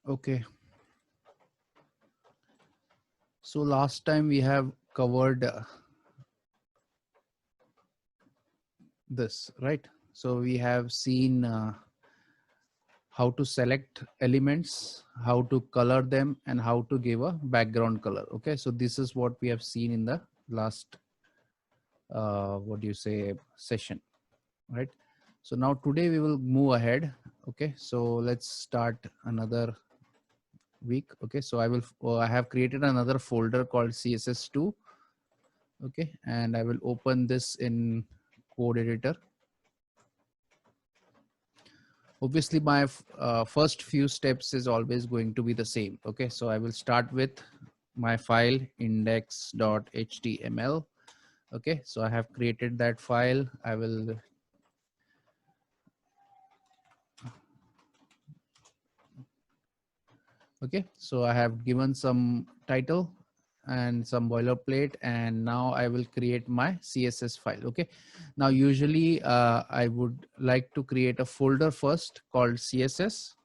Okay. So last time we have covered this, right? So we have seen how to select elements, how to color them, and how to give a background color. Okay. So this is what we have seen in the last, what do you say, session, right? So now today we will move ahead. Okay. So let's start another week. Okay. So I have created another folder called CSS2. Okay. And I will open this in code editor. Obviously my first few steps is always going to be the same. Okay. So I will start with my file index.html. Okay. So I have created that file. I will okay, so I have given some title and some boilerplate, and now I will create my CSS file. Okay, now usually I would like to create a folder first called CSS.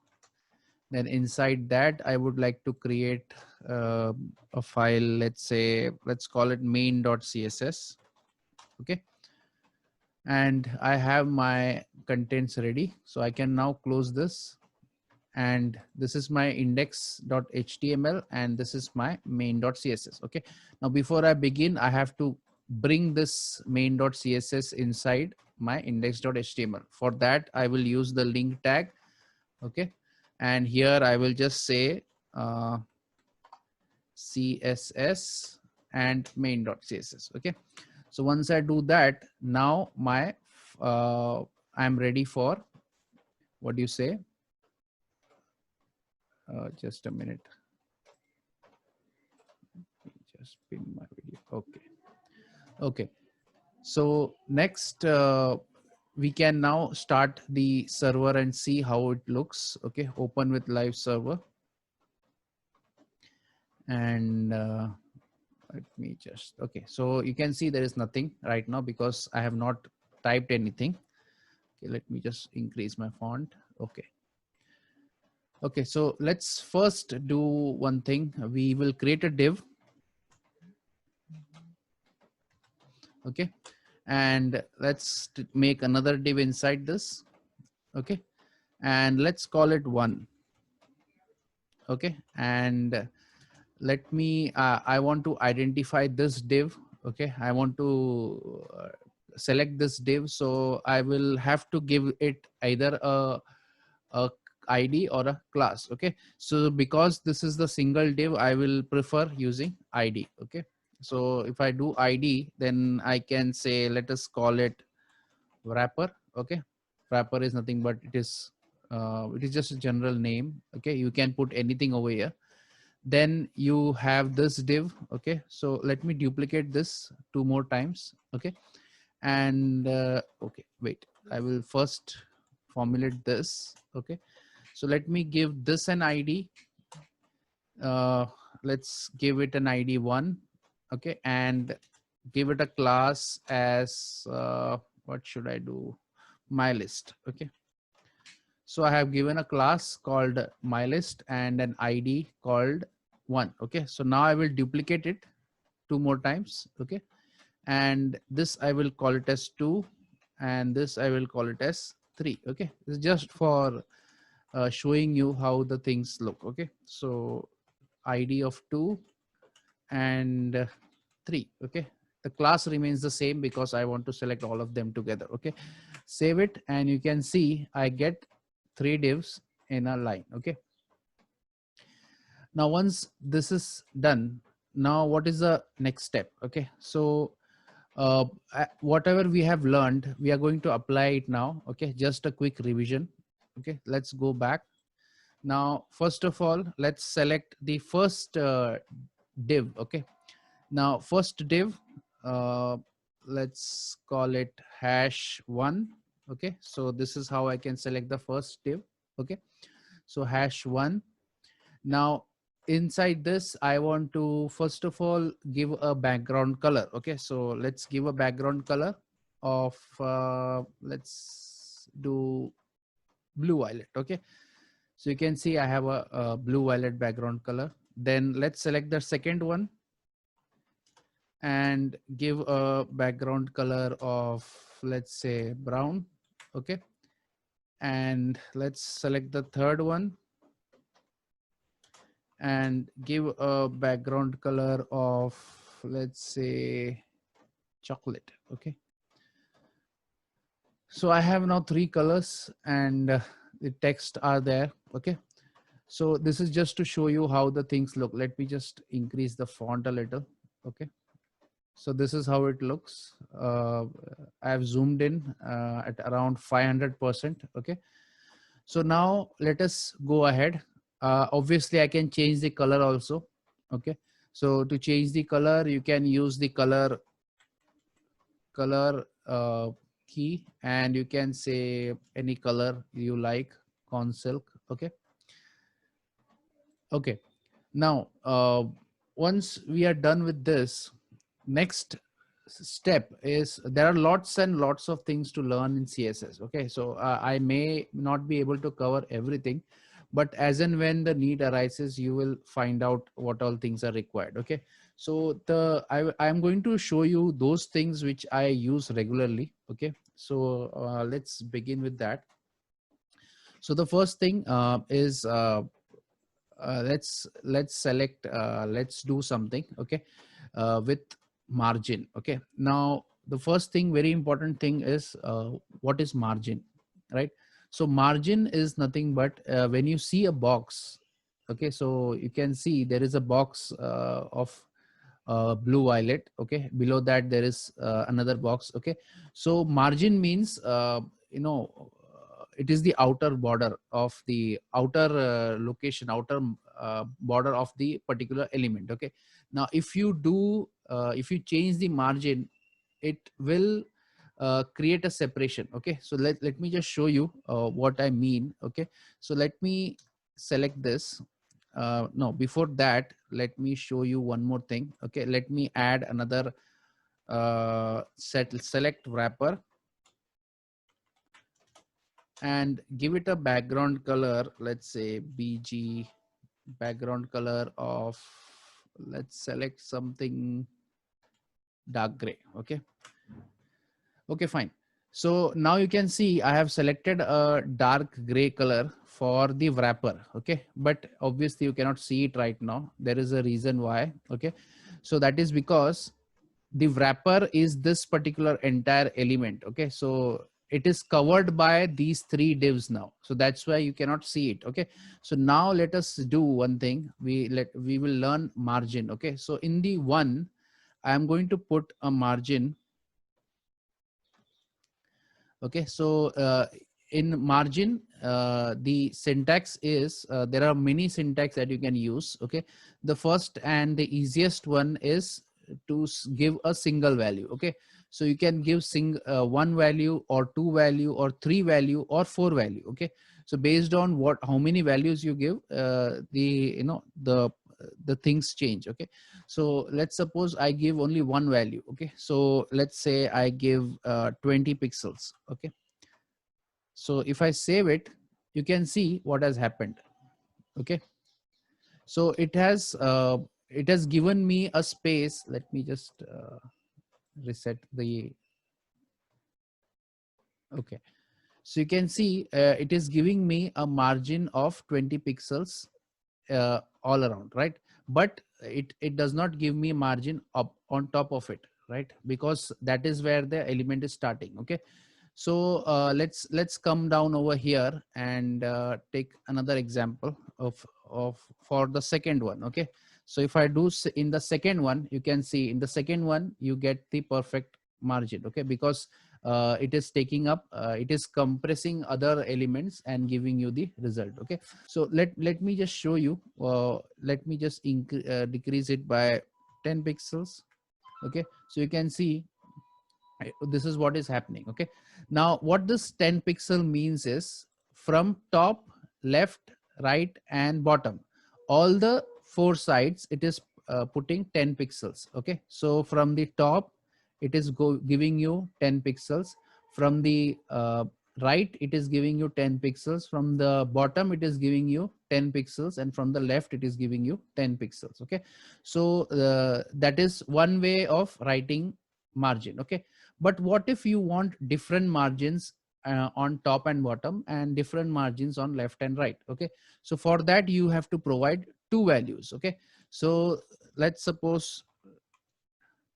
Then inside that I would like to create a file. Let's call it main.css. Okay, and I have my contents ready, so I can now close this. And this is my index.html and this is my main.css. Okay, now before I begin, I have to bring this main.css inside my index.html. For that I will use the link tag. Okay, and here I will just say css and main.css. Okay, so once I do that, now my I'm ready for, what do you say, just a minute. Just pin my video. Okay. Okay. So next, we can now start the server and see how it looks. Okay. Open with live server. And let me just, okay. So you can see there is nothing right now because I have not typed anything. Okay. Let me just increase my font. Okay. Okay. So let's first do one thing. We will create a div. Okay, and let's make another div inside this. Okay, and let's call it 1. Okay, and let me I want to identify this div. Okay, I want to select this div, so I will have to give it either a ID or a class. Okay, so because this is the single div, I will prefer using ID. Okay, so if I do ID, then I can say, let us call it wrapper. Okay, wrapper is nothing but it is just a general name. Okay, you can put anything over here. Then you have this div. Okay, so let me duplicate this 2 more times. Okay, and okay, wait, I will first formulate this. Okay, so let me give this an ID. Let's give it an ID 1. Okay, and give it a class as what should I do, my list. Okay, so I have given a class called my list and an ID called 1. Okay, so now I will duplicate it 2 more times. Okay, and this I will call it as 2 and this I will call it as 3. Okay, it's just for showing you how the things look. Okay, so ID of 2 and 3. Okay, the class remains the same because I want to select all of them together. Okay, save it and you can see I get 3 divs in a line. Okay, now once this is done, now what is the next step? Okay, so whatever we have learned, we are going to apply it now. Okay, just a quick revision. Okay, let's go back. Now first of all, let's select the first div. Okay, now first div, uh, let's call it hash1. Okay, so this is how I can select the first div. Okay, so hash1. Now inside this I want to first of all give a background color. Okay, so let's give a background color of let's do blue violet. Okay, So you can see I have a blue violet background color. Then let's select the second one and give a background color of, let's say, brown. Okay. And let's select the third one and give a background color of, let's say, chocolate. Okay. So I have now three colors and the text are there. Okay. So this is just to show you how the things look. Let me just increase the font a little. Okay. So this is how it looks. I have zoomed in at around 500%. Okay. So now let us go ahead. Obviously I can change the color also. Okay. So to change the color, you can use the color key, and you can say any color you like, corn silk. Okay. Okay. Now, once we are done with this, next step is there are lots and lots of things to learn in CSS. Okay. So I may not be able to cover everything, but as and when the need arises, you will find out what all things are required. Okay. So I'm going to show you those things which I use regularly. Okay. So let's begin with that. So the first thing is let's select let's do something. Okay. With margin. Okay. Now the first thing, very important thing is what is margin, right? So margin is nothing but when you see a box. Okay. So you can see there is a box of blue violet. Okay. Below that there is another box. Okay. So margin means it is the outer border of the outer location, outer border of the particular element. Okay. Now if you do if you change the margin, it will create a separation. Okay. So let me just show you what I mean. Okay. So let me select this. No, before that, let me show you one more thing. Okay. Let me add another select wrapper and give it a background color. Let's say BG background color of, let's select something dark gray. Okay. Okay, fine. So now you can see I have selected a dark gray color for the wrapper. Okay. But obviously you cannot see it right now. There is a reason why. Okay. So that is because the wrapper is this particular entire element. Okay. So it is covered by these three divs now. So that's why you cannot see it. Okay. So now let us do one thing. We will learn margin. Okay. So in the one, I am going to put a margin. Okay. So in margin, the syntax is there are many syntax that you can use. Okay. The first and the easiest one is to give a single value. Okay. So you can give one value or two value or three value or four value. Okay. So based on how many values you give, the things change. Okay. So let's suppose I give only one value. Okay. So let's say I give 20 pixels. Okay. So if I save it, you can see what has happened. Okay. So it has given me a space. Let me just reset the. Okay. So you can see it is giving me a margin of 20 pixels all around, right? But it does not give me margin up on top of it, right? Because that is where the element is starting. Okay. So let's come down over here and take another example of for the second one. Okay. So if I do in the second one, you can see in the second one you get the perfect margin. Okay. Because it is taking up it is compressing other elements and giving you the result. Okay. So let me just show you. Let me just decrease it by 10 pixels. Okay. So you can see this is what is happening. Okay. Now what this 10 pixel means is from top, left, right and bottom, all the four sides it is putting 10 pixels. Okay. So from the top it is giving you 10 pixels, from the right it is giving you 10 pixels, from the bottom it is giving you 10 pixels, and from the left it is giving you 10 pixels. Okay, so that is one way of writing margin. Okay, but what if you want different margins on top and bottom, and different margins on left and right? Okay, so for that you have to provide two values. Okay, so let's suppose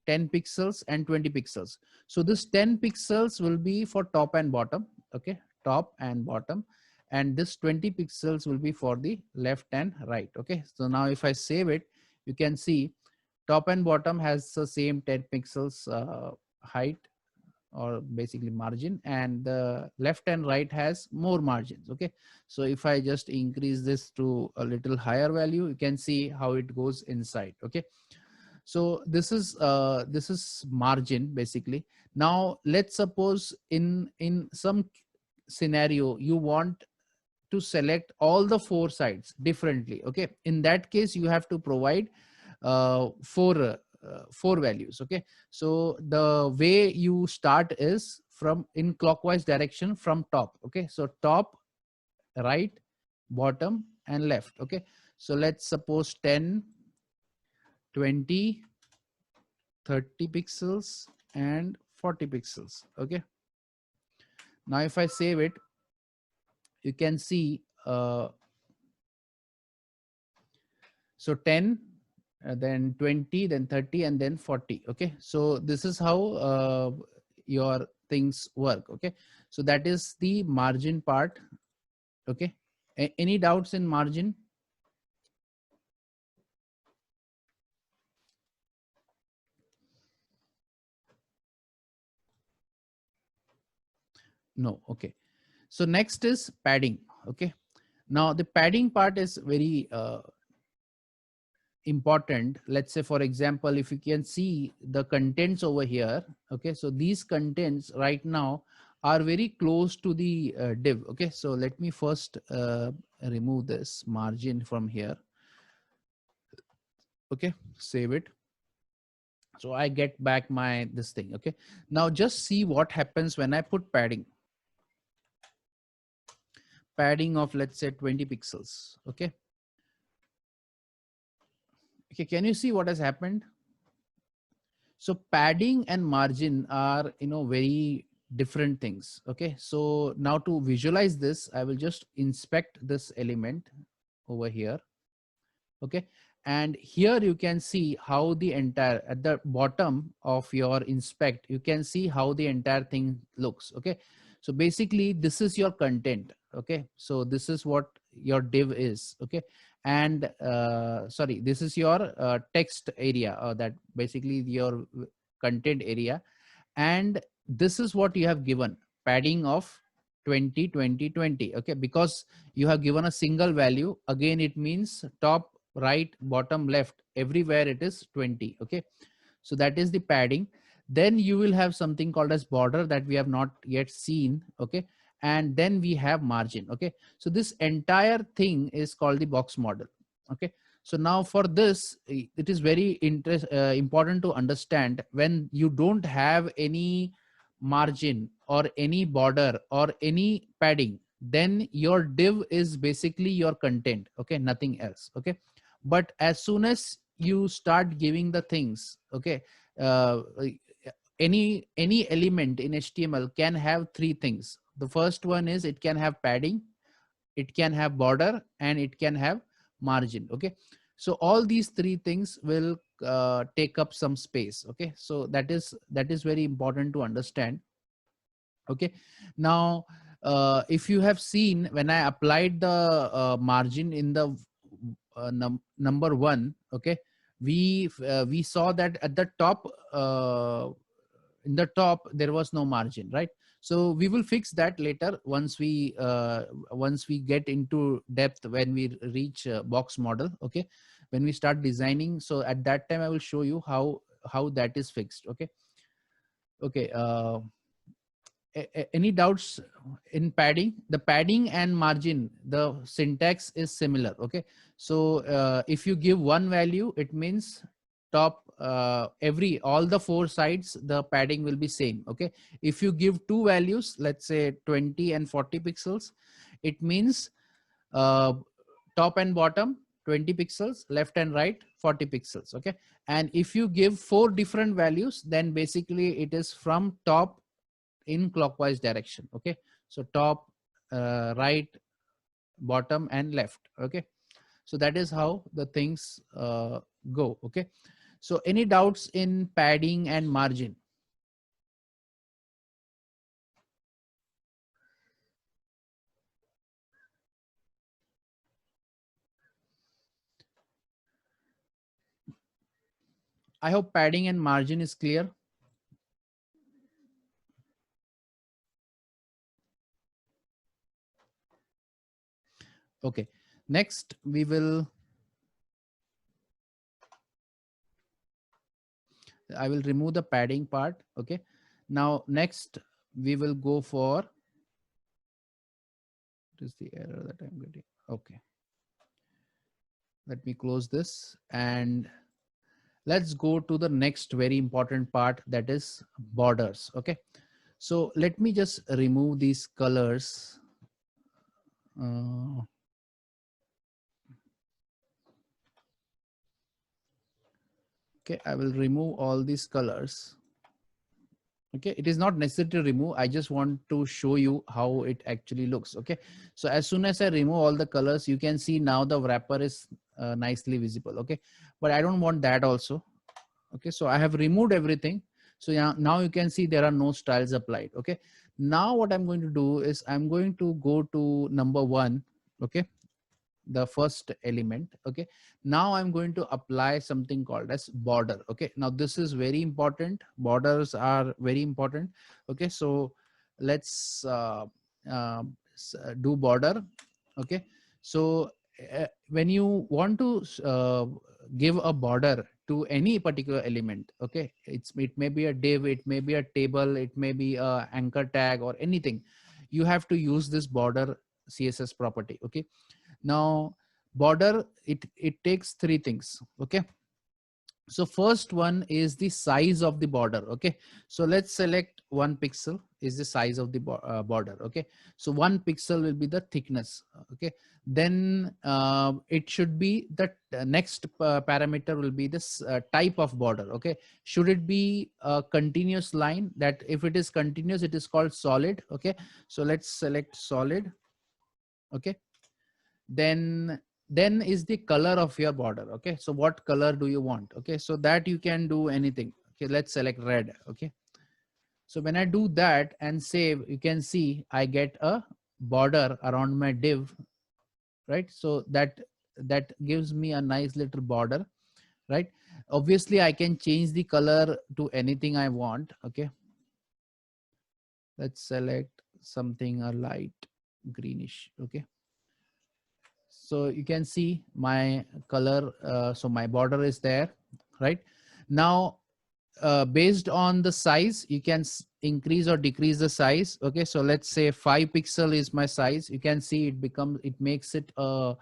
10 pixels and 20 pixels. So this 10 pixels will be for top and bottom. Okay, top and bottom, and this 20 pixels will be for the left and right. Okay, so now if I save it, you can see top and bottom has the same 10 pixels height, or basically margin, and the left and right has more margins. Okay, so if I just increase this to a little higher value, you can see how it goes inside. Okay, so this is margin basically. Now let's suppose in some scenario you want to select all the four sides differently. Okay, in that case you have to provide four values. Okay, so the way you start is from in clockwise direction from top. Okay, so top, right, bottom, and left. Okay, so let's suppose 10, 20, 30 pixels and 40 pixels. Okay, now if I save it, you can see so 10, then 20, then 30, and then 40. Okay, so this is how your things work. Okay, so that is the margin part. Okay, any doubts in margin? No. Okay, so next is padding. Okay, now the padding part is very important. Let's say, for example, if you can see the contents over here. Okay, so these contents right now are very close to the div. Okay, so let me first remove this margin from here. Okay, save it. So I get back my this thing. Okay, now just see what happens when I put padding of, let's say, 20 pixels. Okay, okay, can you see what has happened? So padding and margin are, very different things. Okay, so now to visualize this, I will just inspect this element over here. Okay, and here you can see how the entire, at the bottom of your inspect, you can see how the entire thing looks. Okay, so basically this is your content. Okay, so this is what your div is. Okay, and sorry, this is your text area, that basically your content area, and this is what you have given, padding of 20, 20, 20. Okay, because you have given a single value, again it means top, right, bottom, left, everywhere it is 20. Okay, so that is the padding. Then you will have something called as border that we have not yet seen. Okay, and then we have margin. Okay, so this entire thing is called the box model. Okay, so now for this, it is very important to understand, when you don't have any margin or any border or any padding, then your div is basically your content. Okay, nothing else. Okay, but as soon as you start giving the things, okay, uh, any element in HTML can have three things. The first one is it can have padding, it can have border, and it can have margin. Okay, so all these three things will take up some space. Okay, so that is very important to understand. Okay, now if you have seen, when I applied the margin in the number one, okay, we saw that at the top, in the top there was no margin, right? So we will fix that later once we get into depth, when we reach box model. Okay, when we start designing, so at that time I will show you how that is fixed. Okay, okay, any doubts in padding? The padding and margin, the syntax is similar. Okay, so if you give one value, it means top, all the four sides, the padding will be same. Okay. If you give two values, let's say 20 and 40 pixels, it means uh, top and bottom 20 pixels, left and right 40 pixels. Okay. And if you give four different values, then basically it is from top in clockwise direction. Okay. So top, right, bottom and left. Okay. So that is how the things go. Okay. So any doubts in padding and margin? I hope padding and margin is clear. Okay. Next, I will remove the padding part. Okay. Now, next we will go for, what is the error that I'm getting? Okay. Let me close this and let's go to the next very important part, that is borders. Okay. So let me just remove these colors. Okay, I will remove all these colors. Okay, it is not necessary to remove. I just want to show you how it actually looks. Okay, so as soon as I remove all the colors, you can see now the wrapper is nicely visible. Okay, but I don't want that also. Okay, so I have removed everything. So yeah, now you can see there are no styles applied. Okay, now what I'm going to do is I'm going to go to number 1. Okay, the first element. Okay, now I'm going to apply something called as border. Okay, now this is very important. Borders are very important. Okay, so let's do border. Okay, so when you want to give a border to any particular element, okay, it may be a div, it may be a table, it may be a anchor tag or anything, you have to use this border CSS property. Okay, now border, it takes three things. Okay, so first one is the size of the border. Okay, so let's select 1 pixel is the size of the border. Okay, so 1 pixel will be the thickness. Okay, then it should be the next parameter will be this type of border. Okay, should it be a continuous line? That if it is continuous, it is called solid. Okay, so let's select solid. Okay, then is the color of your border. Okay, so what color do you want? Okay, so that you can do anything. Okay, let's select red. Okay, so when I do that and save, you can see I get a border around my div, right? So that gives me a nice little border, right? Obviously I can change the color to anything I want. Okay, let's select something a light greenish. Okay, so you can see my color. So my border is there. Right now, based on the size, you can increase or decrease the size. Okay, so let's say 5 pixel is my size. You can see it makes it a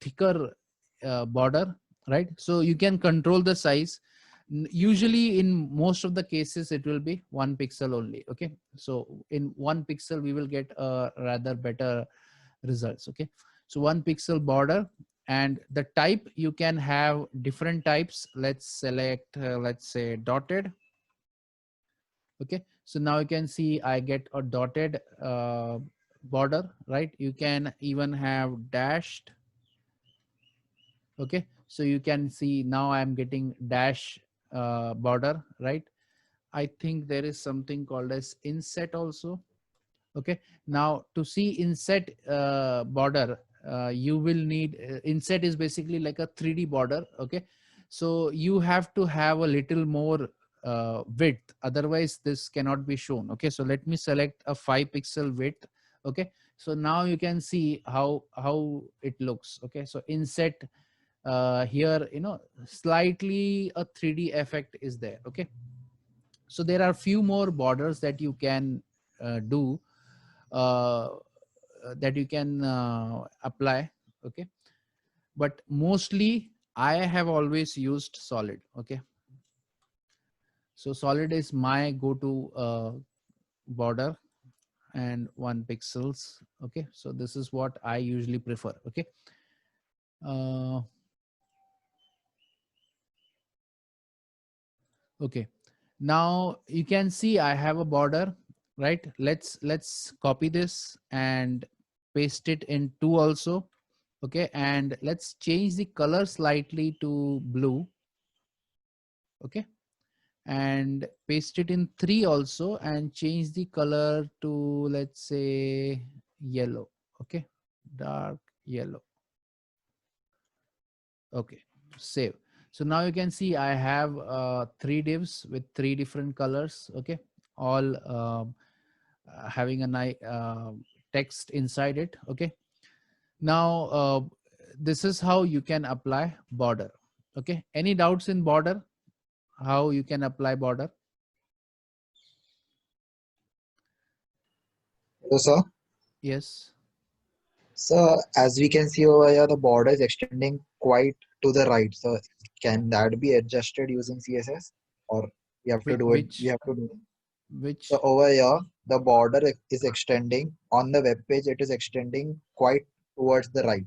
thicker border, right? So you can control the size. Usually in most of the cases it will be 1 pixel only. Okay, so in 1 pixel we will get a rather better results. Okay, so 1 pixel border, and the type you can have different types. Let's select let's say dotted. Okay, so now you can see I get a dotted border, right? You can even have dashed. Okay, so you can see now I'm getting dash border, right? I think there is something called as inset also. Okay, now to see inset border, you will need inset is basically like a 3D border. Okay, so you have to have a little more width, otherwise this cannot be shown. Okay, so let me select a 5 pixel width. Okay, so now you can see how it looks. Okay, so inset here, slightly a 3D effect is there. Okay, so there are few more borders that you can do, uh, that you can apply. Okay, but mostly I have always used solid. Okay. So solid is my go-to border and 1 pixels. Okay. So this is what I usually prefer. Okay. Uh, okay. Now you can see I have a border, right? Let's copy this and paste it in 2 also. Okay. And let's change the color slightly to blue. Okay. And paste it in 3 also and change the color to, let's say, yellow. Okay. Dark yellow. Okay. Save. So now you can see I have 3 divs with 3 different colors. Okay. All having a nice text inside it. Okay. Now this is how you can apply border. Okay. Any doubts in border? How you can apply border? Hello, sir. Yes. So as we can see over here, the border is extending quite to the right. So can that be adjusted using CSS, or we have to Which do it? We which have to do. So which over here, the border is extending on the web page. It is extending quite towards the right.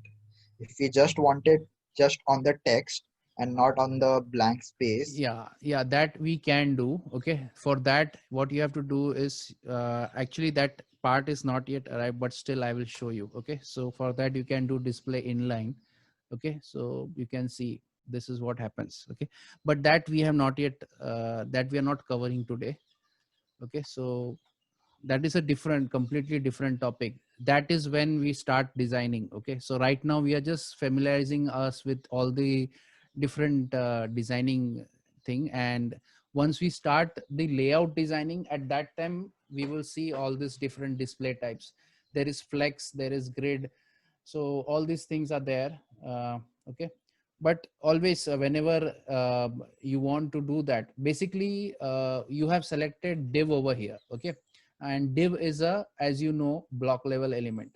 If we just want it just on the text and not on the blank space, yeah, that we can do. Okay, for that what you have to do is actually that part is not yet arrived, but still I will show you. Okay, so for that you can do display inline. Okay, so you can see this is what happens. Okay, but that we have not yet that we are not covering today. Okay, so that is a completely different topic. That is when we start designing. Okay, so right now we are just familiarizing us with all the different designing thing, and once we start the layout designing, at that time we will see all these different display types. There is flex, there is grid, so all these things are there. Okay, but always whenever you want to do that, basically you have selected div over here. Okay, and div is a, as you know, block level element,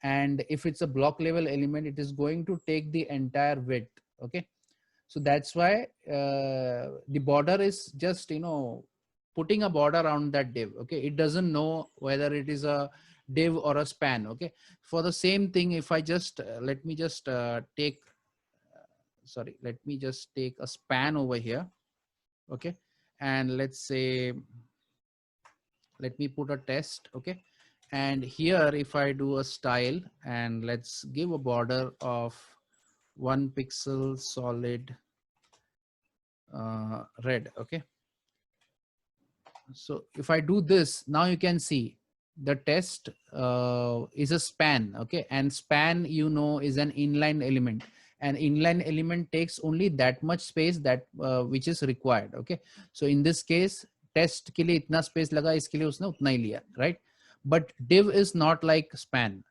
and if it's a block level element, it is going to take the entire width. Okay, so that's why the border is just, you know, putting a border around that div. Okay, it doesn't know whether it is a div or a span. Okay, for the same thing, if I just let me just take sorry, let me just take a span over here. Okay, and let's say, let me put a test. Okay, and here if I do a style, and let's give a border of 1 pixel solid red. Okay, so if I do this, now you can see the test is a span. Okay, and span, you know, is an inline element, and inline element takes only that much space that which is required. Okay, so in this case test के लिए इतना space लगा, इसके लिए उसने उतना ही लिया, right? But div is not like span.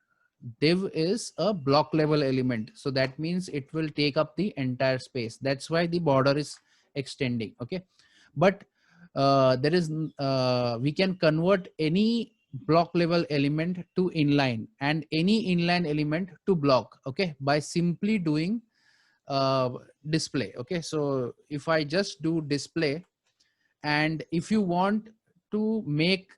Div is a block level element, so that means it will take up the entire space. That's why the border is extending. Okay, but there is we can convert any block level element to inline and any inline element to block. Okay, by simply doing display. Okay, so if I just do display, and if you want to make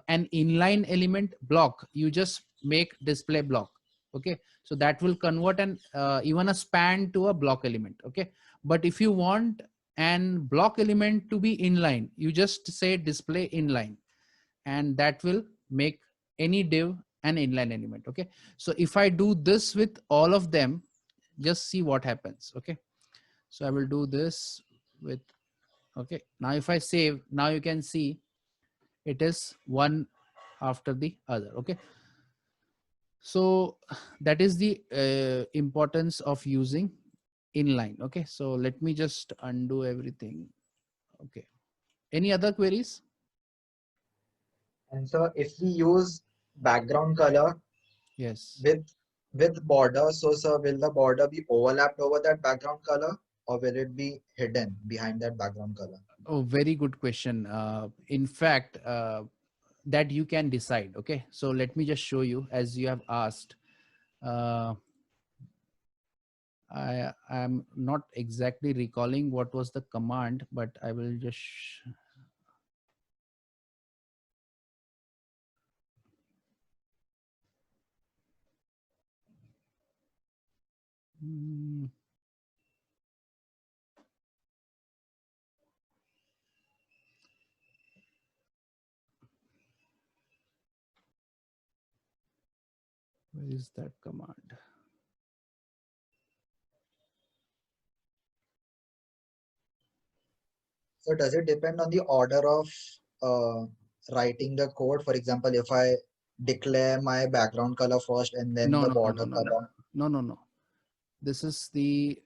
an inline element block, you just make display block. Okay, so that will convert an even a span to a block element. Okay, but if you want an block element to be inline, you just say display inline, and that will make any div an inline element. Okay, so if I do this with all of them, just see what happens. Okay, so I will do this with, okay, now if I save, now you can see it is one after the other. Okay, so that is the importance of using inline. Okay, so let me just undo everything. Okay, any other queries? and so if we use background color Yes. with border, so sir, will the border be overlapped over that background color, or will it be hidden behind that background color? Oh, very good question. In fact, that you can decide. Okay, so let me just show you, as you have asked. uh, I am not exactly recalling what was the command, but I will just Hmm, where is that command? So does it depend on the order of uh, writing the code? For example, if I declare my background color first and then No, the no, no, no, border no, no, color. no, no, no. This is the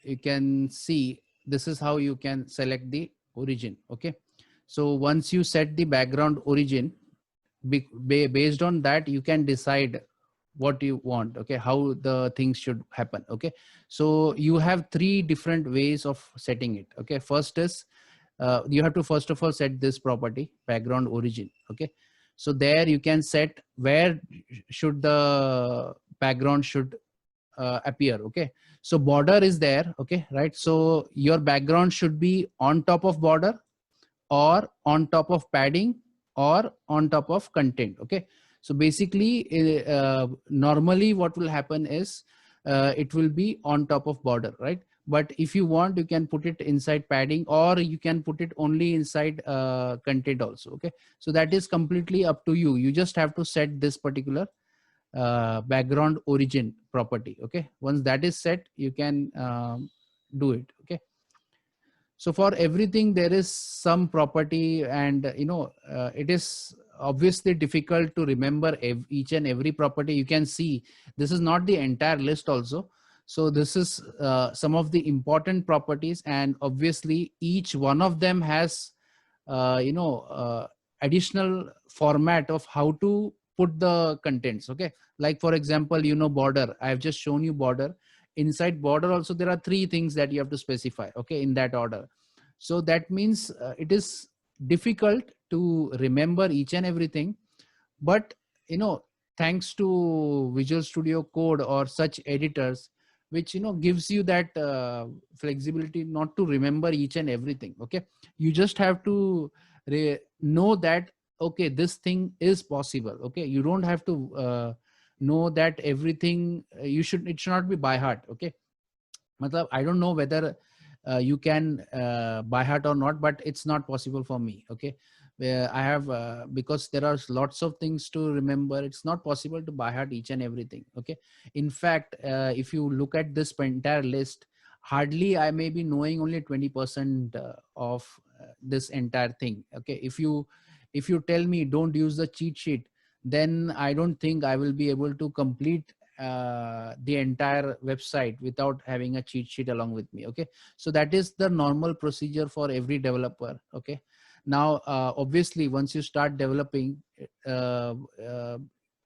you can see, this is how you can select the origin. Okay, so once you set the background origin, based on that you can decide what you want. Okay, how the things should happen. Okay, so you have three different ways of setting it. Okay, first is you have to first of all set this property background origin. Okay, so there you can set where should the background should appear. Okay, so border is there. Okay, right, so your background should be on top of border or on top of padding or on top of content. Okay, so basically normally what will happen is it will be on top of border, right? But if you want, you can put it inside padding, or you can put it only inside content also. Okay, so that is completely up to you. You just have to set this particular background origin property. Okay, once that is set, you can do it. Okay, so for everything there is some property, and it is obviously difficult to remember each and every property. You can see this is not the entire list also. So this is some of the important properties, and obviously each one of them has uh, you know uh, additional format of how to put the contents. Okay, like for example, border, I have just shown you border. Inside border also there are three things that you have to specify, okay, in that order. So that means it is difficult to remember each and everything. But thanks to Visual Studio Code or such editors, which gives you that flexibility not to remember each and everything. Okay, you just have to know that, okay, this thing is possible. Okay, you don't have to know that everything. It should not be by heart. Okay, matlab, I don't know whether you can by heart or not, but it's not possible for me. Okay, where I have because there are lots of things to remember, it's not possible to by heart each and everything. Okay, in fact, if you look at this entire list, hardly I may be knowing only 20% of this entire thing. Okay, if you tell me don't use the cheat sheet, then I don't think I will be able to complete the entire website without having a cheat sheet along with me. Okay, so that is the normal procedure for every developer. Okay, now obviously once you start developing, uh, uh,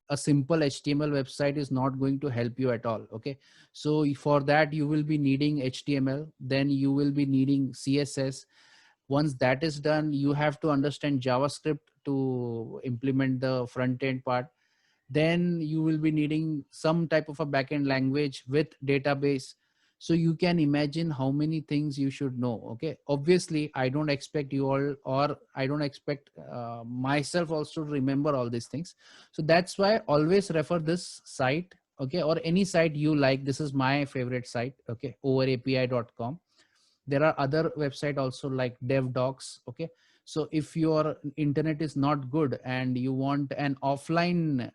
a simple HTML website is not going to help you at all. Okay, so for that you will be needing HTML, then you will be needing CSS. Once that is done, you have to understand JavaScript to implement the front end part. Then you will be needing some type of a backend language with database. So you can imagine how many things you should know. Okay, obviously I don't expect you all, or I don't expect myself also to remember all these things. So that's why always refer this site. Okay, or any site you like. This is my favorite site. Okay, overapi.com. There are other website also like DevDocs. Okay, so if your internet is not good and you want an offline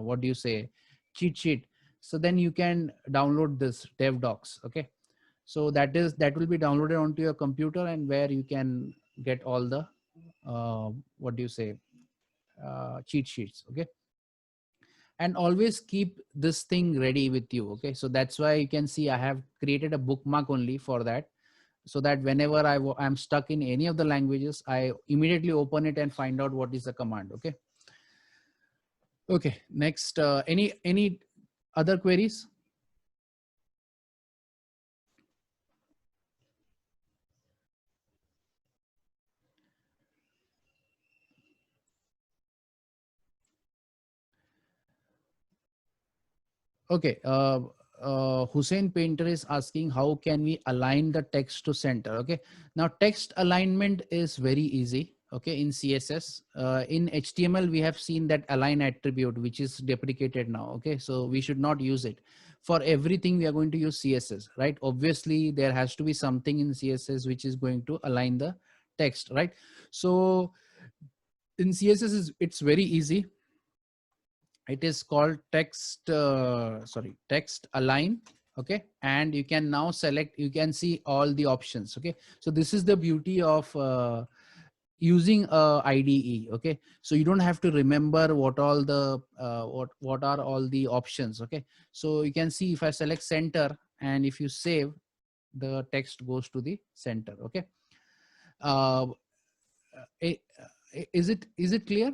what do you say, cheat sheet, so then you can download this DevDocs. Okay, so that will be downloaded onto your computer, and where you can get all the what do you say, cheat sheets. Okay, and always keep this thing ready with you. Okay, so that's why you can see I have created a bookmark only for that, so that whenever I'm stuck in any of the languages, I immediately open it and find out what is the command. Okay, okay, next, any other queries? Okay, Hussein Painter is asking how can we align the text to center. Okay, now text alignment is very easy. Okay, in CSS, in HTML we have seen that align attribute which is deprecated now. Okay, so we should not use it. For everything we are going to use CSS, right? Obviously there has to be something in CSS which is going to align the text, right? So in CSS it's very easy. It is called text align. Okay, and you can now select, you can see all the options. Okay, so this is the beauty of using IDE. Okay, so you don't have to remember what all the what are all the options. Okay, so you can see if I select center and if you save, the text goes to the center. Okay, uh, eh, is it clear?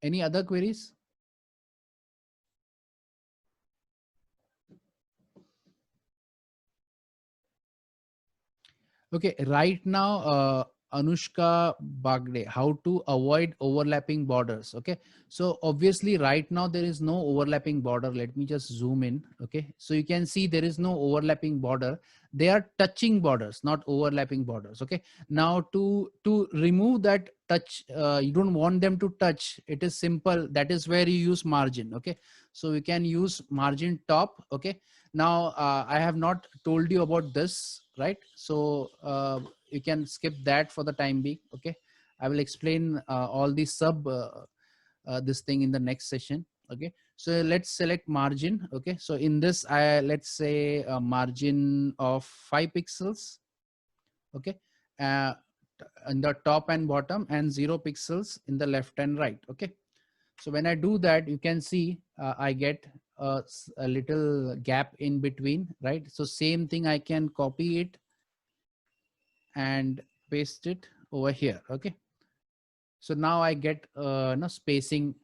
Any other queries? Okay, right now, Anushka Bagde, how to avoid overlapping borders. Okay, so obviously right now there is no overlapping border. Let me just zoom in. Okay, so you can see there is no overlapping border. They are touching borders, not overlapping borders. Okay, now to remove that touch, you don't want them to touch. It is simple. That is where you use margin. Okay, so you can use margin top. Okay, now I have not told you about this, right? So you can skip that for the time being. Okay, I will explain all the this thing in the next session. Okay, so let's select margin. Okay, so in this let's say a margin of 5 pixels. Okay, uh, in the top and bottom, and 0 pixels in the left and right. Okay, so when I do that, you can see I get a little gap in between, right? So same thing, I can copy it and paste it over here. Okay, so now I get no spacing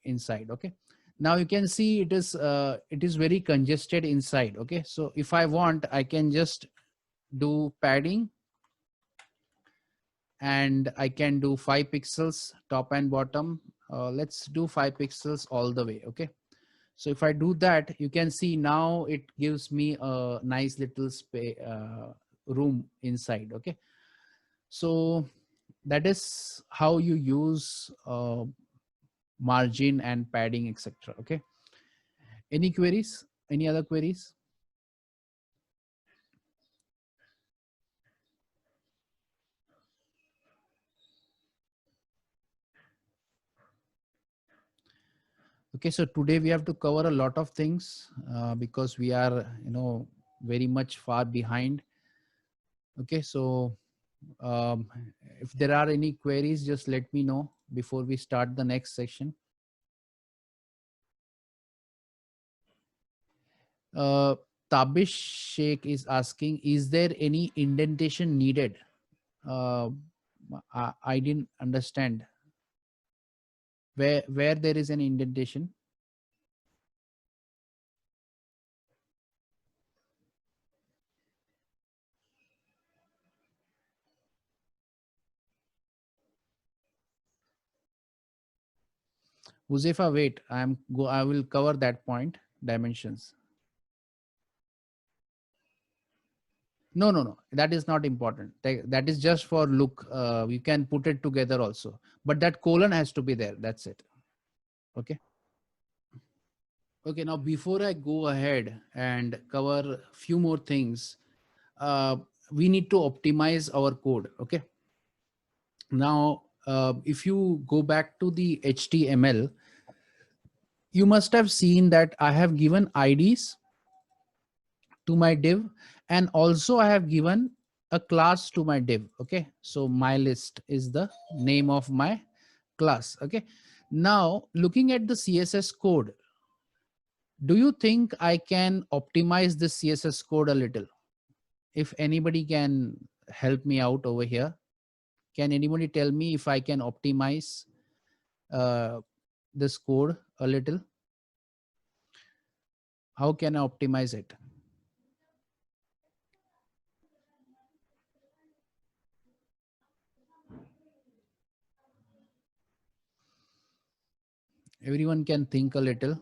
inside. Okay, now you can see it is very congested inside. Okay, so if I want, I can just do padding, and I can do 5 pixels top and bottom. Let's do 5 pixels all the way. Okay, so if I do that, you can see now it gives me a nice little space room inside. Okay, so that is how you use margin and padding, etc. Okay, any queries? Any other queries? Okay, so today we have to cover a lot of things because we are, very much far behind. Okay, so um, if there are any queries, just let me know before we start the next section. uh, Tabish Sheikh is asking, is there any indentation needed? uh, I didn't understand where there is an indentation. Huzefa, wait, I will cover that point. Dimensions. No, that is not important. That is just for look. You can put it together also, but that colon has to be there. That's it. Okay. Okay, now before I go ahead and cover few more things, uh, we need to optimize our code. Okay, now if you go back to the HTML, you must have seen that I have given IDs to my div, and also I have given a class to my div. Okay, so my list is the name of my class. Okay, now looking at the CSS code, do you think I can optimize this CSS code a little? If anybody can help me out over here, can anybody tell me if I can optimize uh, this code a little? How can I optimize it? Everyone can think a little.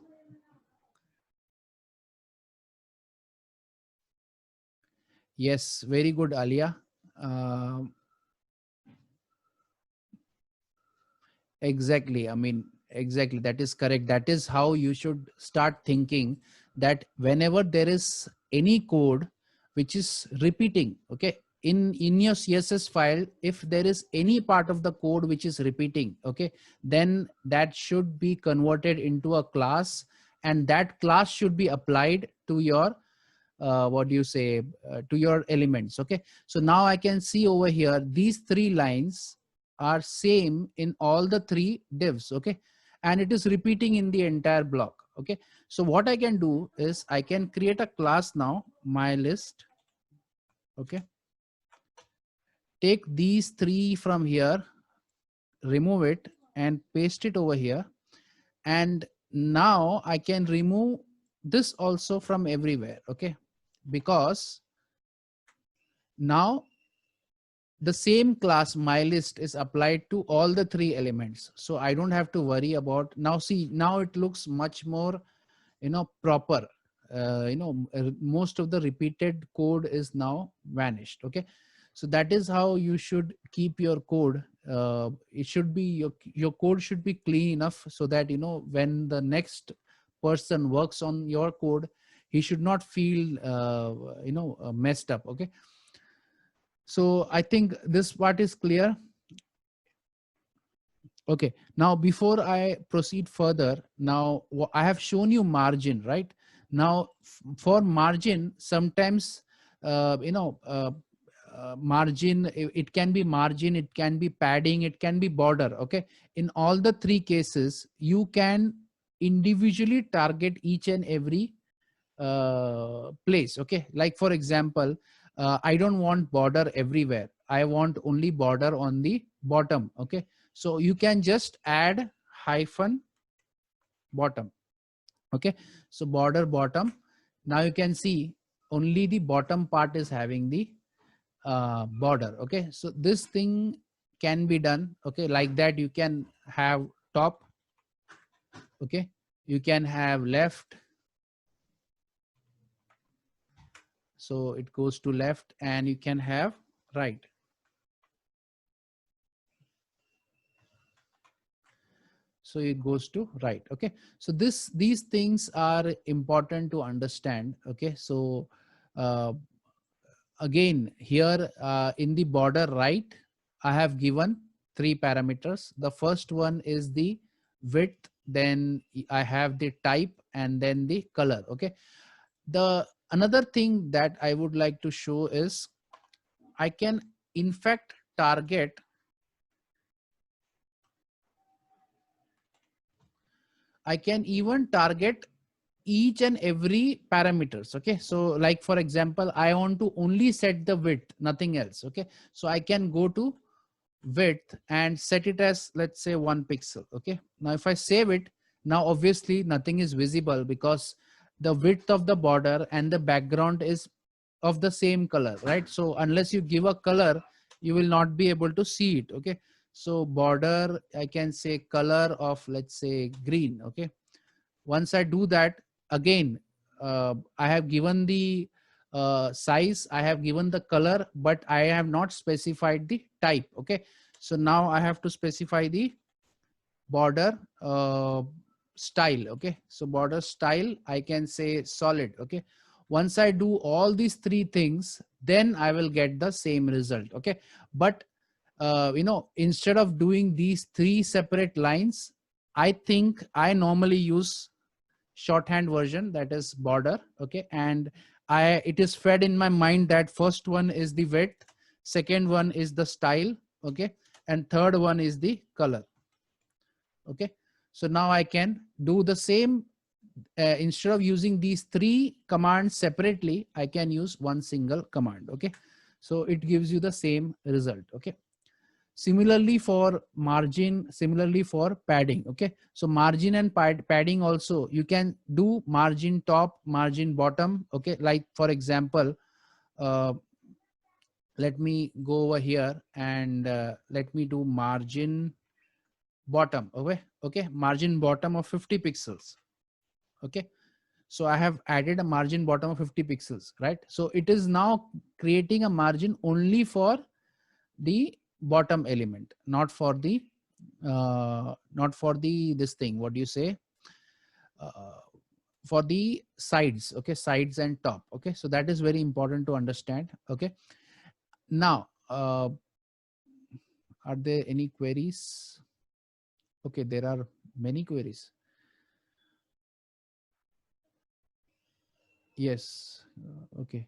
Yes, very good, Alia. Um Exactly. I mean, exactly. That is correct. That is how you should start thinking, that whenever there is any code which is repeating, okay, in your CSS file, if there is any part of the code which is repeating, okay, then that should be converted into a class, and that class should be applied to your what do you say, to your elements. Okay, so now I can see over here these three lines are same in all the three divs. Okay, and it is repeating in the entire block. Okay, so what I can do is I can create a class now, my list. Okay, take these three from here, remove it and paste it over here, and now I can remove this also from everywhere. Okay, because now the same class my list is applied to all the three elements, so I don't have to worry about. Now see, now it looks much more, proper. Most of the repeated code is now vanished. Okay, so that is how you should keep your code. It should be your code should be clean enough so that when the next person works on your code, he should not feel messed up. Okay, so I think this part is clear. Okay, now before I proceed further, now I have shown you margin, right? Now for margin, sometimes, margin, it can be margin, it can be padding, it can be border. Okay, in all the three cases, you can individually target each and every place. Okay, like for example, I don't want border everywhere, I want only border on the bottom. Okay, so you can just add hyphen bottom. Okay, so border bottom. Now you can see only the bottom part is having the border. Okay, so this thing can be done. Okay, like that you can have top. Okay, you can have left, so it goes to left, and you can have right. So it goes to right. Okay, so these things are important to understand. Okay, so uh, again here, in the border right, I have given three parameters. The first one is the width, then I have the type, and then the color. Okay, the another thing that I would like to show is I can in fact target, I can even target each and every parameters. Okay, so like for example, I want to only set the width, nothing else. Okay, so I can go to width and set it as, let's say, 1 pixel. Okay, now if I save it, now obviously nothing is visible because the width of the border and the background is of the same color, right? So unless you give a color, you will not be able to see it. Okay, so border, I can say color of, let's say, green. Okay, once I do that, again, I have given the size, I have given the color, but I have not specified the type. Okay, so now I have to specify the border style. Okay, so border style, I can say solid. Okay, once I do all these three things, then I will get the same result. Okay, but instead of doing these three separate lines, I think I normally use shorthand version, that is border. Okay, and it is fed in my mind that first one is the width, second one is the style. Okay, and third one is the color. Okay, so now I can do the same. Instead of using these three commands separately, I can use one single command. Okay, so it gives you the same result. Okay, similarly for margin, similarly for padding. Okay, so margin and padding also, you can do margin top, margin bottom. Okay, like for example, uh, let me go over here and let me do margin bottom. Okay, margin bottom of 50 pixels. Okay, So I have added a margin bottom of 50 pixels, right? So it is now creating a margin only for the bottom element, not for the this thing, what do you say, uh, for the sides, okay, sides and top. Okay, so that is very important to understand. Okay, now are there any queries? Okay, there are many queries. Yes. Okay.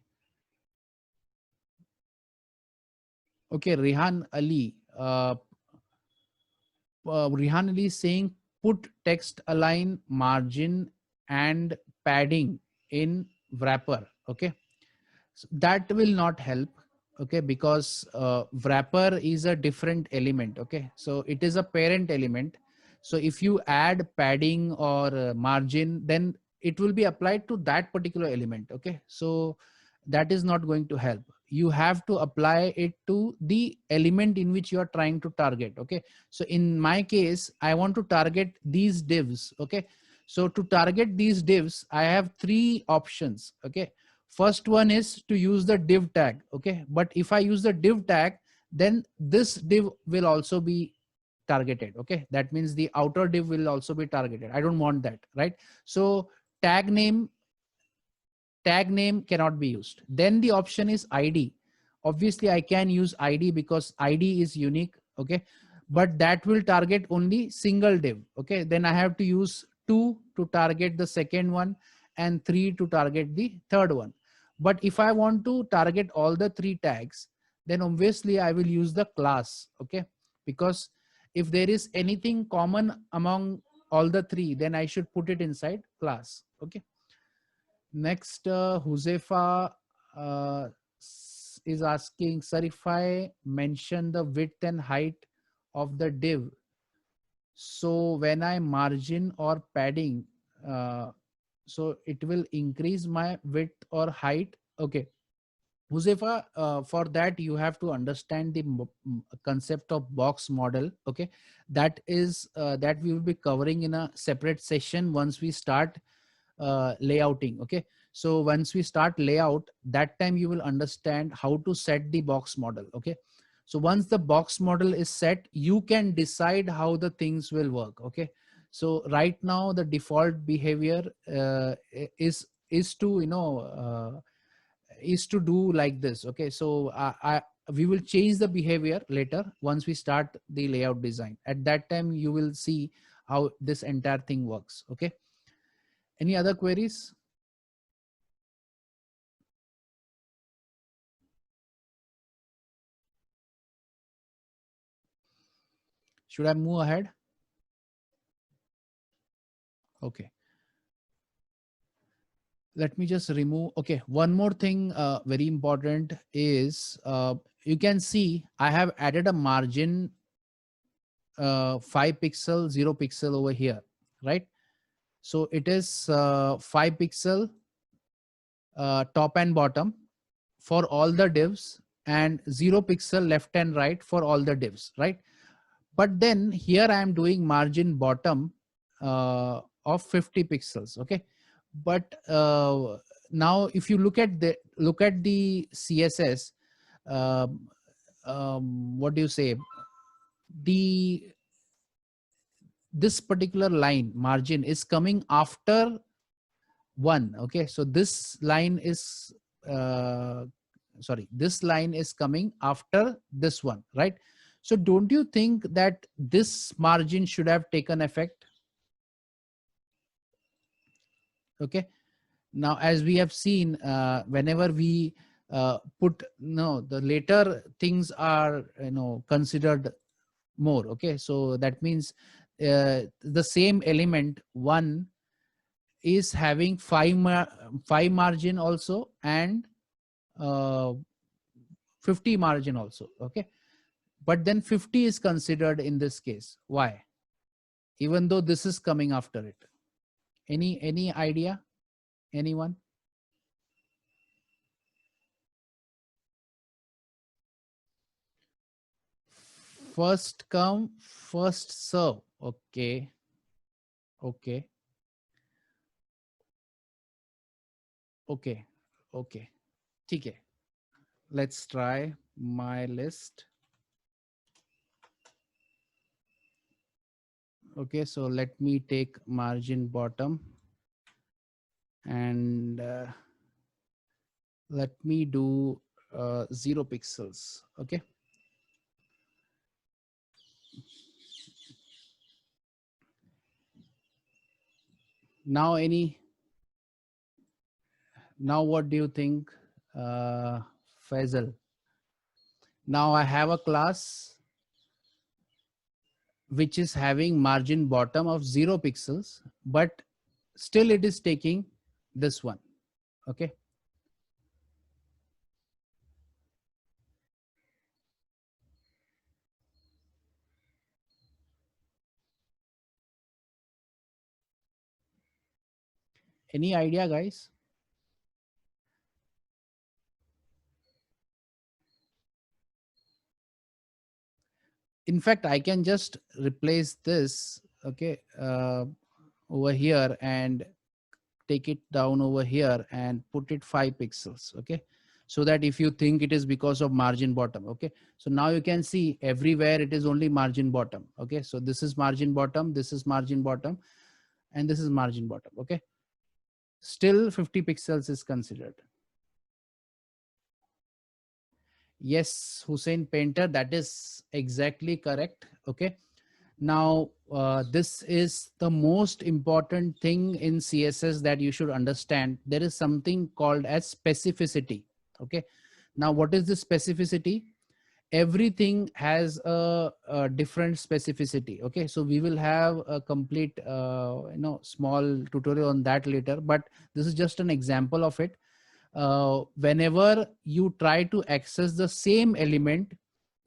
Okay, Rehan Ali. Rehan Ali is saying put text align, margin and padding in wrapper. Okay, so that will not help. Okay, because wrapper is a different element. Okay, so it is a parent element. So if you add padding or margin, then it will be applied to that particular element. Okay, so that is not going to help. You have to apply it to the element in which you are trying to target. Okay, so in my case, I want to target these divs. Okay, so to target these divs, I have three options. Okay, first one is to use the div tag. Okay, but if I use the div tag, then this div will also be targeted. Okay, that means the outer div will also be targeted. I don't want that, right? So tag name cannot be used. Then the option is ID. Obviously I can use ID because ID is unique. Okay, but that will target only single div. Okay, then I have to use 2 to target the second one and 3 to target the third one. But if I want to target all the three tags, then obviously I will use the class. Okay, because if there is anything common among all the three, then I should put it inside class. Okay, next, Huzefa is asking, sir, if I mention the width and height of the div, so when I margin or padding, so it will increase my width or height. Okay, Huzefa, for that you have to understand the concept of box model. Okay, that is that we will be covering in a separate session once we start layouting. Okay, so once we start layout, that time you will understand how to set the box model. Okay, so once the box model is set, you can decide how the things will work. Okay, so right now the default behavior is to is to do like this. Okay, so we will change the behavior later once we start the layout design. At that time you will see how this entire thing works. Okay, any other queries? Should I move ahead? Okay. Let me just remove. Okay. One more thing very important is you can see I have added a margin 5 pixel, 0 pixel over here, right? So it is 5 pixel top and bottom for all the divs and 0 pixel left and right for all the divs, right? But then here I am doing margin bottom of 50 pixels. Okay, but now if you look at the CSS, um, what do you say, the this particular line margin is coming after one. Okay, so this line is sorry, this line is coming after this one, right? So don't you think that this margin should have taken effect? Okay, now as we have seen, whenever we put no, the later things are considered more. Okay, so that means the same element one is having 5 margin also and uh, 50 margin also. Okay, but then 50 is considered in this case. Why? Even though this is coming after it. Any idea? Anyone? First come, first serve. Okay. Okay. Okay. Okay. ठीक है. Let's try my list. Okay, so let me take margin bottom and let me do 0 pixels. Okay. Now now what do you think, Faisal? Now I have a class which is having margin bottom of 0 pixels, but still it is taking this one. Okay. Any idea, guys? In fact, I can just replace this, okay, over here and take it down over here and put it 5 pixels. Okay. So that if you think it is because of margin bottom. Okay. So now you can see everywhere it is only margin bottom. Okay. So this is margin bottom, this is margin bottom, and this is margin bottom. Okay. Still 50 pixels is considered. Yes, Hussein Painter, that is exactly correct. Okay. Now, this is the most important thing in CSS that you should understand. There is something called as specificity. Okay. Now, what is the specificity? Everything has a different specificity. Okay. So we will have a complete, small tutorial on that later, but this is just an example of it. Whenever you try to access the same element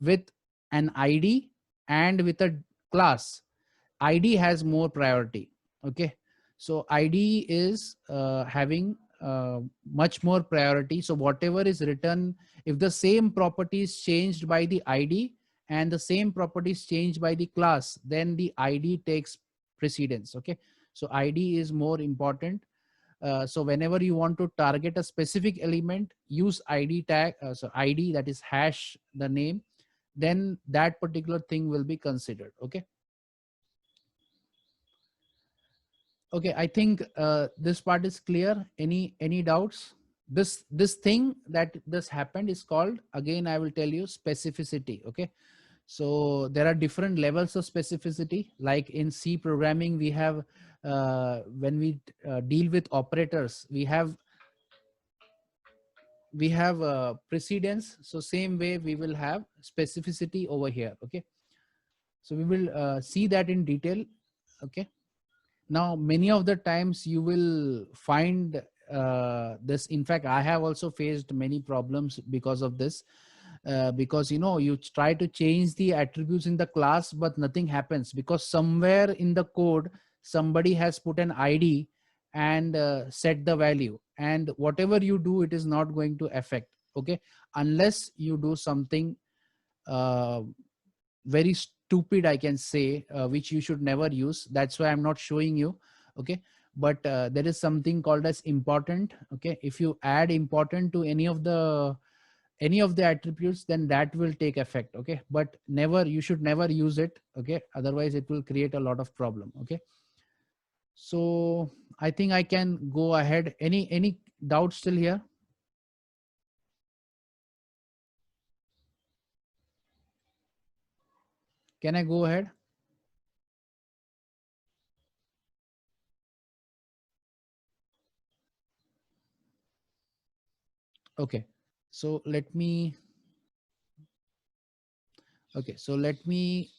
with an ID and with a class, ID has more priority. Okay. So ID is having much more priority. So whatever is written, if the same property is changed by the ID and the same property is changed by the class, then the ID takes precedence. Okay. So ID is more important. So whenever you want to target a specific element, use ID tag. So ID, that is hash the name, then that particular thing will be considered. Okay. Okay, I think this part is clear. Any doubts? This thing that this happened is called, again I will tell you, specificity. Okay. So there are different levels of specificity. Like in C programming, we have when we deal with operators, we have precedence. So same way we will have specificity over here. Okay. So we will see that in detail. Okay. Now, many of the times you will find this. In fact, I have also faced many problems because of this. Because you try to change the attributes in the class, but nothing happens because somewhere in the code somebody has put an ID and set the value, and whatever you do, it is not going to affect. Okay, unless you do something uh, very stupid, I can say, which you should never use. That's why I'm not showing you. Okay. But there is something called as important. Okay. If you add important to any of the attributes, then that will take effect. Okay. But never, you should never use it. Okay. Otherwise it will create a lot of problem. Okay. So I think I can go ahead. Any doubts still here? Can I go ahead? Okay. So let me, okay. So let me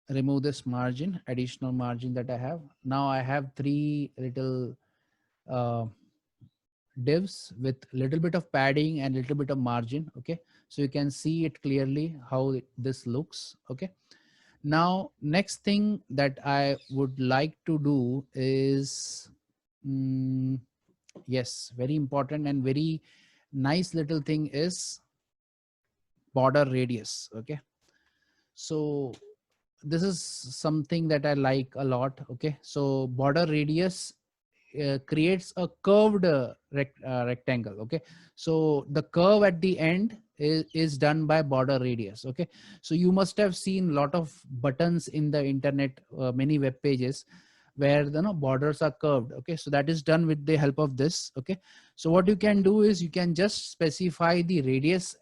remove this margin, additional margin that I have. Now I have three little uh, divs with little bit of padding and little bit of margin. Okay. So you can see it clearly how this looks. Okay. Now, next thing that I would like to do is, yes, very important and very nice little thing is border radius. Okay. So this is something that I like a lot. Okay. So border radius creates a curved rectangle. Okay, so the curve at the end is done by border radius. Okay, so you must have seen a lot of buttons in the internet, many web pages where the borders are curved. Okay, so that is done with the help of this. Okay, so what you can do is you can just specify the radius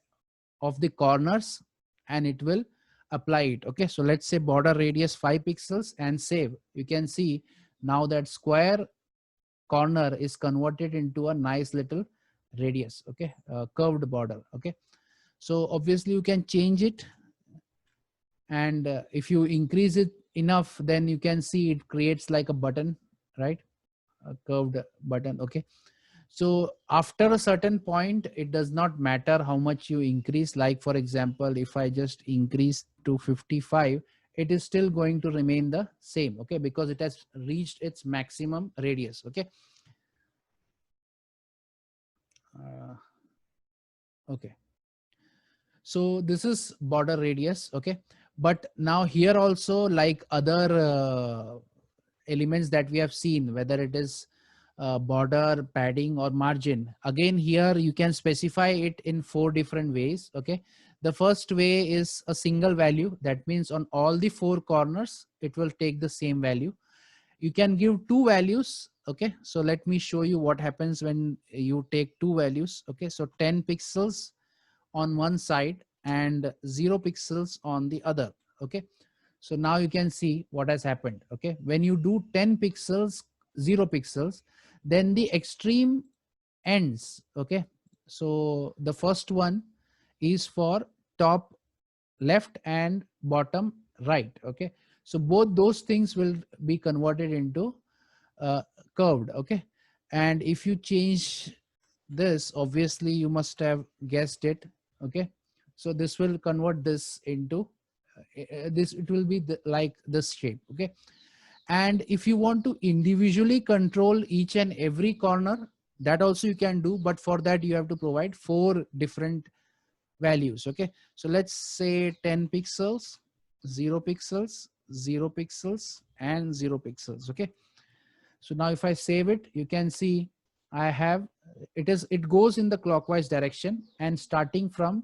of the corners and it will apply it. Okay, so let's say border radius 5 pixels and save. You can see now that square corner is converted into a nice little radius. Okay, curved border. Okay, so obviously you can change it, and if you increase it enough, then you can see it creates like a button, right? A curved button. Okay, so after a certain point, it does not matter how much you increase. Like for example, if I just increase to 55, it is still going to remain the same. Okay, because it has reached its maximum radius. Okay. Okay, so this is border radius. Okay, but now here also, like other elements that we have seen, whether it is border, padding or margin, again here you can specify it in 4 different ways. Okay, the first way is a single value. That means on all the 4 corners it will take the same value. You can give 2 values. Okay, so let me show you what happens when you take 2 values. Okay, so 10 pixels on one side and 0 pixels on the other. Okay, so now you can see what has happened. Okay, when you do 10 pixels, 0 pixels, then the extreme ends. Okay, so the first one is for top left and bottom right. Okay, so both those things will be converted into curved. Okay, and if you change this, obviously you must have guessed it. Okay, so this will convert this into this. It will be like this shape. Okay, and if you want to individually control each and every corner, that also you can do, but for that you have to provide 4 different values. Okay, so let's say 10 pixels, 0 pixels, 0 pixels and 0 pixels. Okay, so now if I save it, you can see I have, it goes in the clockwise direction and starting from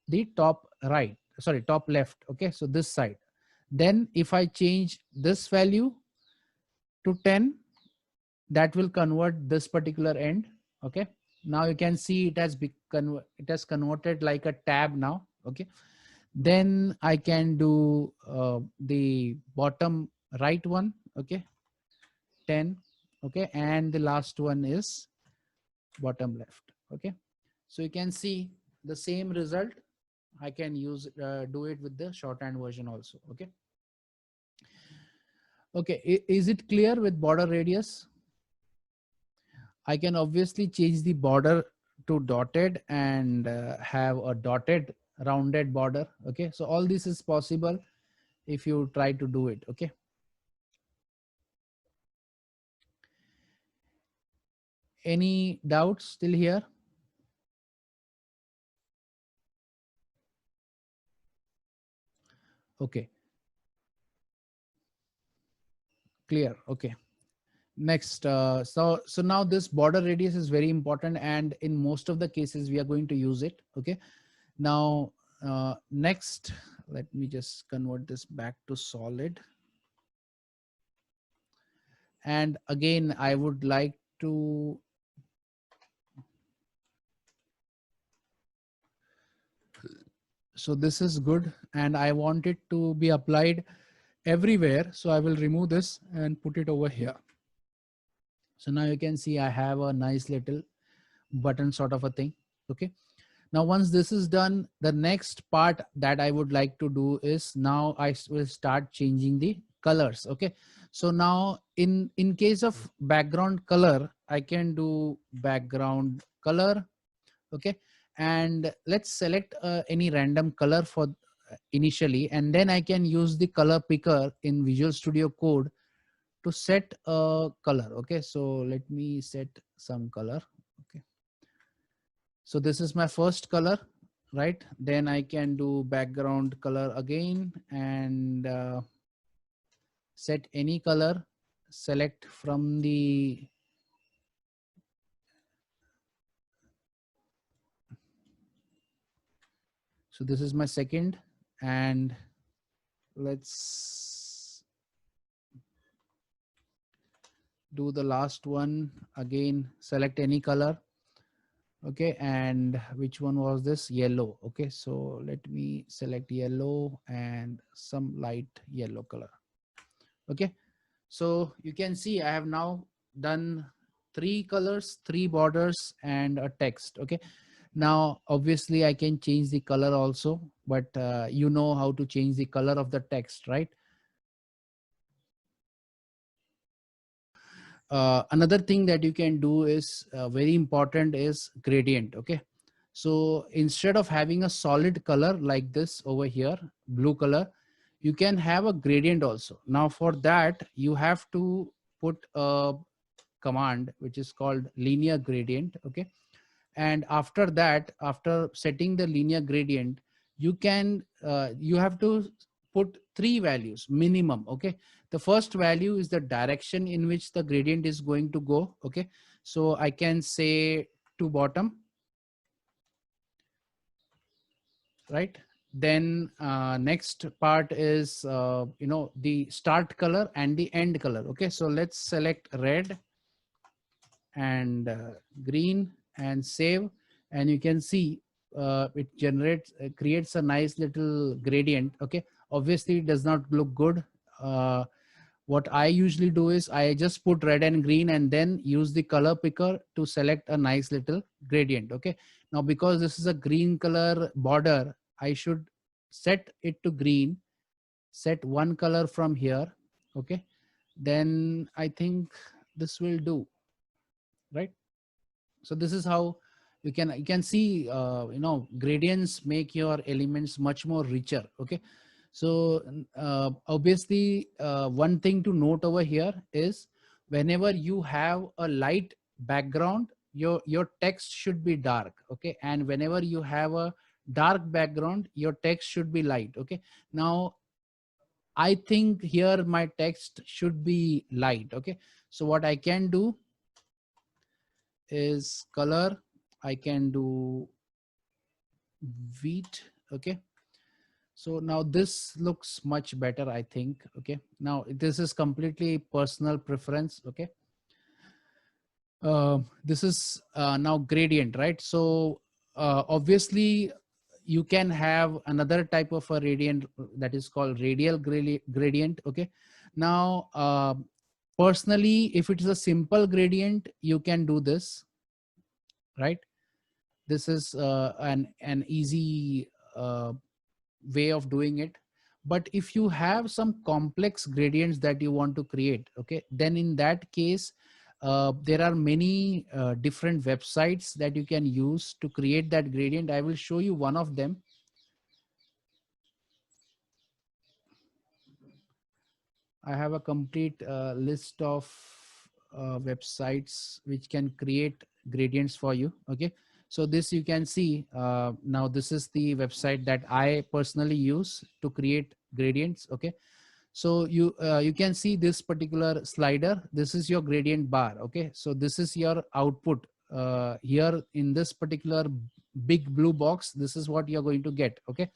the top right, sorry, top left. Okay, so this side. Then if I change this value to 10, that will convert this particular end. Okay, now you can see it has it has converted like a tab now. Okay, then I can do the bottom right one. Okay, 10. Okay, and the last one is bottom left. Okay, so you can see the same result. I can use do it with the shorthand version also. Okay, okay, is it clear with border radius? I can obviously change the border to dotted and have a dotted rounded border. Okay, so all this is possible if you try to do it. Okay, any doubts still here? Okay, clear. Okay, next. So now this border radius is very important, and in most of the cases we are going to use it. Okay, now next, let me just convert this back to solid. And again, I would like to so this is good and I want it to be applied everywhere. So I will remove this and put it over here. So now you can see I have a nice little button sort of a thing. Okay. Now, once this is done, the next part that I would like to do is now I will start changing the colors. Okay. So now in case of background color, I can do background color. Okay, and let's select any random color for initially, and then I can use the color picker in Visual Studio Code to set a color. Okay, so let me set some color. Okay, so this is my first color, right? Then I can do background color again and set any color, select from the So this is my second, and let's do the last one again. Select any color. Okay, and which one was this? Yellow. Okay, so let me select yellow and some light yellow color. Okay, so you can see I have now done 3 colors, 3 borders, and a text. Okay, now obviously I can change the color also, but you know how to change the color of the text, right? Another thing that you can do is very important is gradient. Okay, so instead of having a solid color like this over here, blue color, you can have a gradient also. Now for that you have to put a command which is called linear gradient. Okay, and after that, after setting the linear gradient, you can you have to put 3 values minimum. Okay, the first value is the direction in which the gradient is going to go. Okay, so I can say to bottom, right? Then next part is the start color and the end color. Okay, so let's select red and green and save, and you can see it generates creates a nice little gradient. Okay, obviously it does not look good. uh, what I usually do is I just put red and green and then use the color picker to select a nice little gradient. Okay, now because this is a green color border, I should set it to green, set one color from here. Okay, then I think this will do, right? So this is how you can see gradients make your elements much more richer. Okay, so obviously one thing to note over here is whenever you have a light background, your text should be dark. Okay, and whenever you have a dark background, your text should be light. Okay, now I think here my text should be light. Okay, so what I can do is color. I can do wheat. Okay, so now this looks much better, I think. Okay, now this is completely personal preference. Okay, this is now gradient, right? So obviously you can have another type of a gradient that is called radial gradient. Okay, now personally, if it is a simple gradient, you can do this, right? This is an easy way of doing it. But if you have some complex gradients that you want to create, okay, then in that case there are many different websites that you can use to create that gradient. I will show you one of them. I have a complete list of websites which can create gradients for you. Okay, so this you can see now. This is the website that I personally use to create gradients. Okay, so you can see this particular slider. This is your gradient bar. Okay, so this is your output here in this particular big blue box. This is what you're going to get. Okay,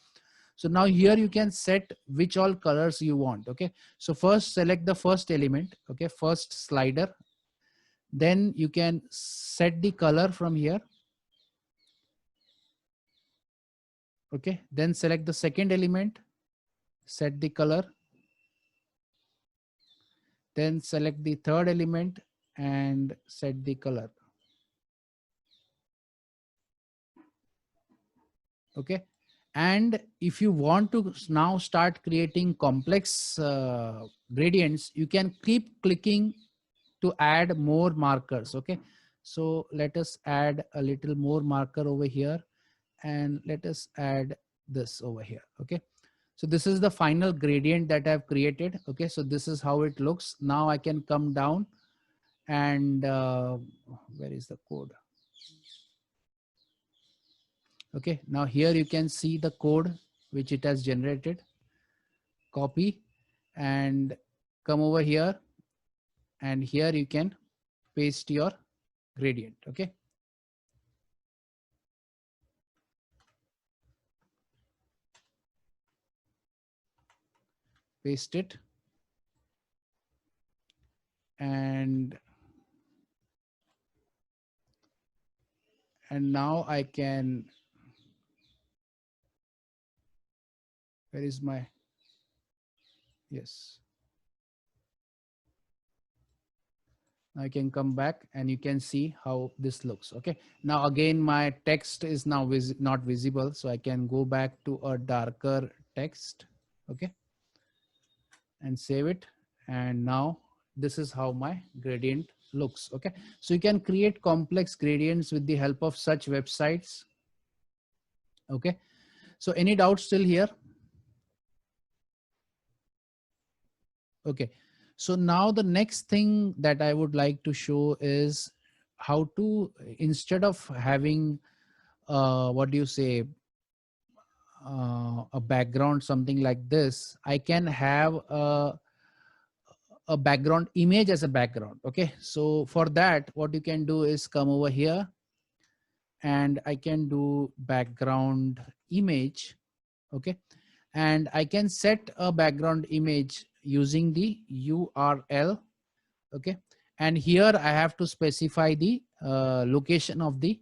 so now here you can set which all colors you want. Okay, so first select the first element. Okay, first slider, then you can set the color from here. Okay, then select the second element, set the color, then select the third element and set the color. Okay, and if you want to now start creating complex gradients, you can keep clicking to add more markers. Okay, so let us add a little more marker over here, and let us add this over here. Okay, so this is the final gradient that I've created. Okay, so this is how it looks. Now I can come down and where is the code? Okay, now here you can see the code which it has generated. Copy and come over here, and here you can paste your gradient. Okay, paste it, and now I can, where is my, yes, I can come back and you can see how this looks. Okay. Now again, my text is now not visible. So I can go back to a darker text. Okay. And save it. And now this is how my gradient looks. Okay. So you can create complex gradients with the help of such websites. Okay. So any doubts still here? Okay. So now the next thing that I would like to show is how to, instead of having what do you say, a background, something like this, I can have a background image as a background. Okay. So for that, what you can do is come over here and I can do background image. Okay. And I can set a background image using the URL. Okay. And here I have to specify the location of the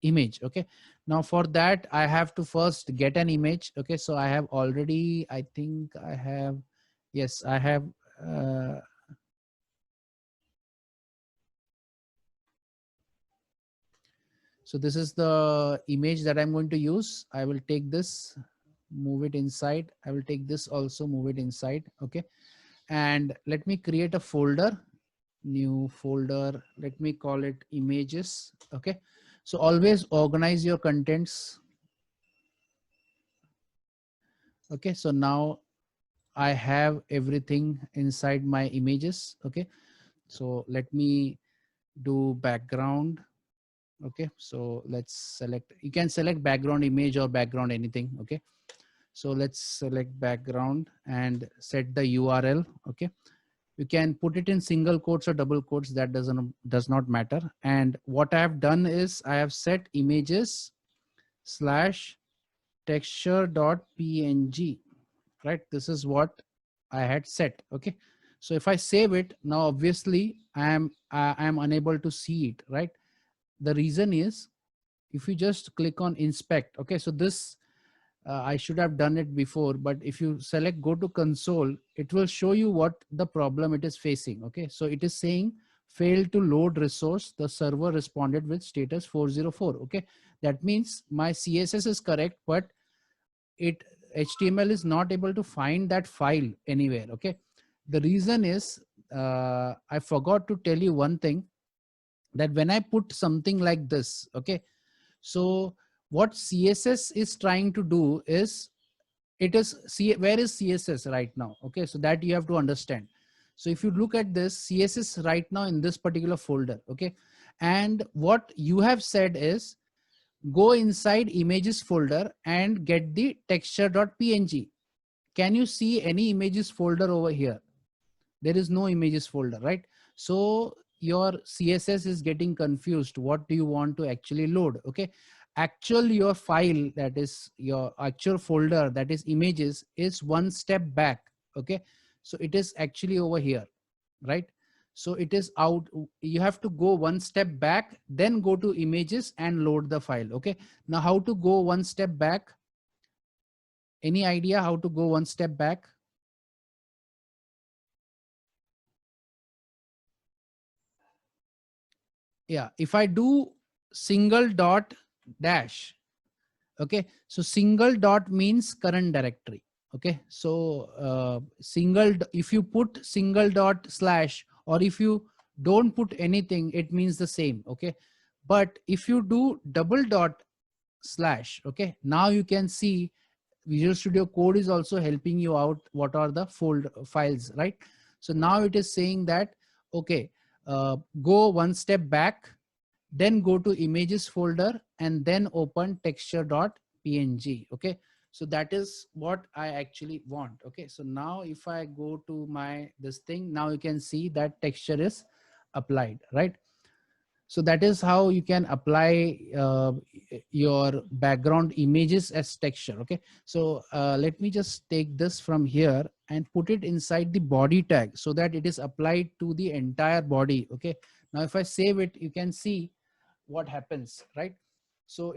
image. Okay. Now for that, I have to first get an image. Okay. So I have already, I think I have, yes, I have, so this is the image that I'm going to use. I will take this, move it inside. I will take this also, move it inside. Okay. And let me create a folder, new folder. Let me call it images. Okay. So always organize your contents. Okay. So now I have everything inside my images. Okay. So let me do background. Okay. So let's select, you can select background image or background anything. Okay. So let's select background and set the URL. Okay. You can put it in single quotes or double quotes, that does not matter. And what I have done is I have set images slash texture.png, right? This is what I had set. Okay. So if I save it now, obviously I am unable to see it, right? The reason is, if you just click on inspect, okay, so this I should have done it before, but if you select go to console, it will show you what the problem it is facing. Okay. So it is saying failed to load resource. The server responded with status 404. Okay. That means my CSS is correct, but it HTML is not able to find that file anywhere. Okay. The reason is, I forgot to tell you one thing, that when I put something like this, okay, so what CSS is trying to do is, it is, see, where is CSS right now? Okay. So that you have to understand. So if you look at this, CSS right now in this particular folder. Okay. And what you have said is, go inside images folder and get the texture.png. Can you see any images folder over here? There is no images folder, right? So your CSS is getting confused. What do you want to actually load? Okay. Actual your file, that is your actual folder, that is images, is one step back. Okay. So it is actually over here, right? So it is out. You have to go one step back, then go to images and load the file. Okay. Now how to go one step back? Any idea how to go one step back? Yeah. If I do single dot dash, okay, so single dot means current directory. Okay. So if you put single dot slash, or if you don't put anything, it means the same. Okay. But if you do double dot slash, okay, now you can see Visual Studio Code is also helping you out. What are the files, right? So now it is saying that, okay, go one step back, then go to images folder and then open texture.png. Okay. So that is what I actually want. Okay. So now if I go to my, this thing, now you can see that texture is applied, right? So that is how you can apply your background images as texture. Okay. So let me just take this from here and put it inside the body tag so that it is applied to the entire body. Okay. Now, if I save it, you can see what happens, right? So uh,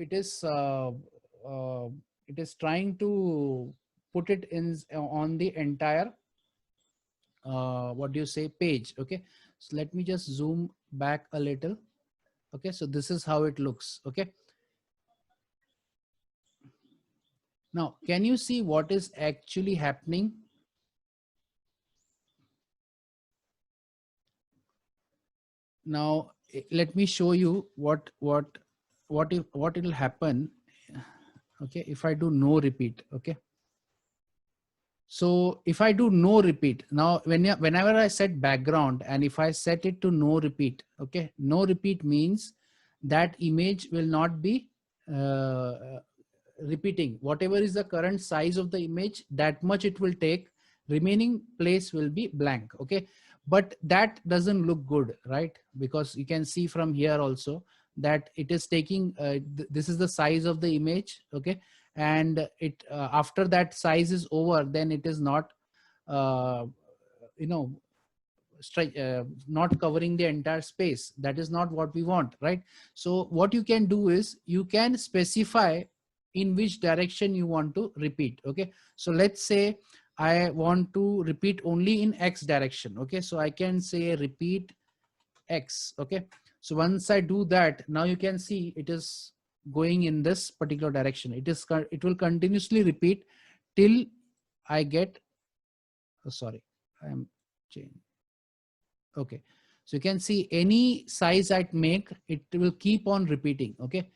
it is trying to put it in on the entire what do you say, page. Okay. So let me just zoom back a little. Okay, so this is how it looks. Okay, now can you see what is actually happening? Now let me show you what what it'll happen. Okay, if I do no repeat. Okay, so if I do no repeat, now whenever I set background and if I set it to no repeat, okay, no repeat means that image will not be repeating. Whatever is the current size of the image, that much it will take, remaining place will be blank. Okay, but that doesn't look good, right? Because you can see from here also that it is taking this is the size of the image. Okay, and it after that size is over, then it is not uh, you know not covering the entire space. That is not what we want, right? So what you can do is you can specify in which direction you want to repeat. Okay, so let's say I want to repeat only in X direction. Okay, so I can say repeat X. Okay, so once I do that, now you can see it is going in this particular direction. It will continuously repeat till I get sorry, I am changing. Okay, so you can see any size I make, it will keep on repeating. Okay,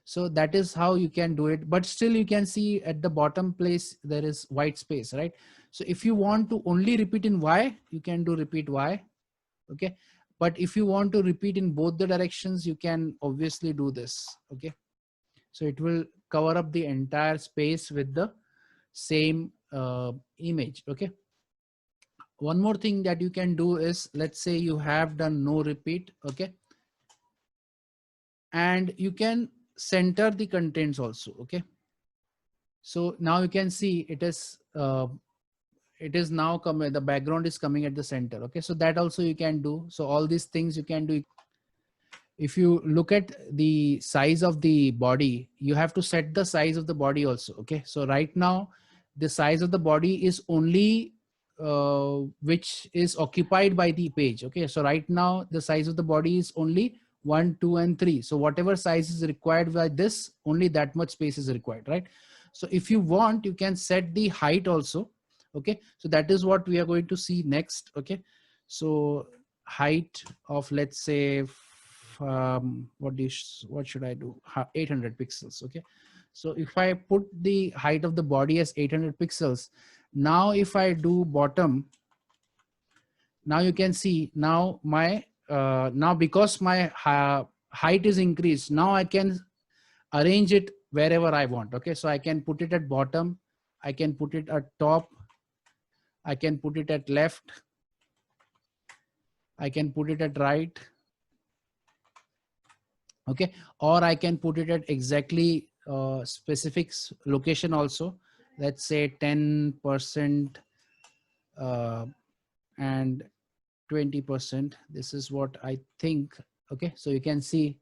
so that is how you can do it, but still you can see at the bottom place there is white space, right? So if you want to only repeat in Y, you can do repeat Y. Okay, but if you want to repeat in both the directions, you can obviously do this. Okay, so it will cover up the entire space with the same image. Okay, one more thing that you can do is, let's say you have done no repeat. Okay, and you can center the contents also. Okay, so now you can see it is now coming, the background is coming at the center. Okay, so that also you can do. So all these things you can do. If you look at the size of the body, you have to set the size of the body also. Okay, so right now the size of the body is only which is occupied by the page. Okay, so right now the size of the body is only 1, 2 and 3. So whatever size is required by this, only that much space is required, right? So if you want, you can set the height also. Okay, so that is what we are going to see next. Okay, so height of, let's say, what should I do? 800 pixels. Okay, so if I put the height of the body as 800 pixels, now if I do bottom, now you can see now my now because my height is increased, now I can arrange it wherever I want. Okay, so I can put it at bottom, I can put it at top, I can put it at left, I can put it at right. Okay, or I can put it at exactly specific location also. Let's say 10% and 20%. This is what I think. Okay, so you can see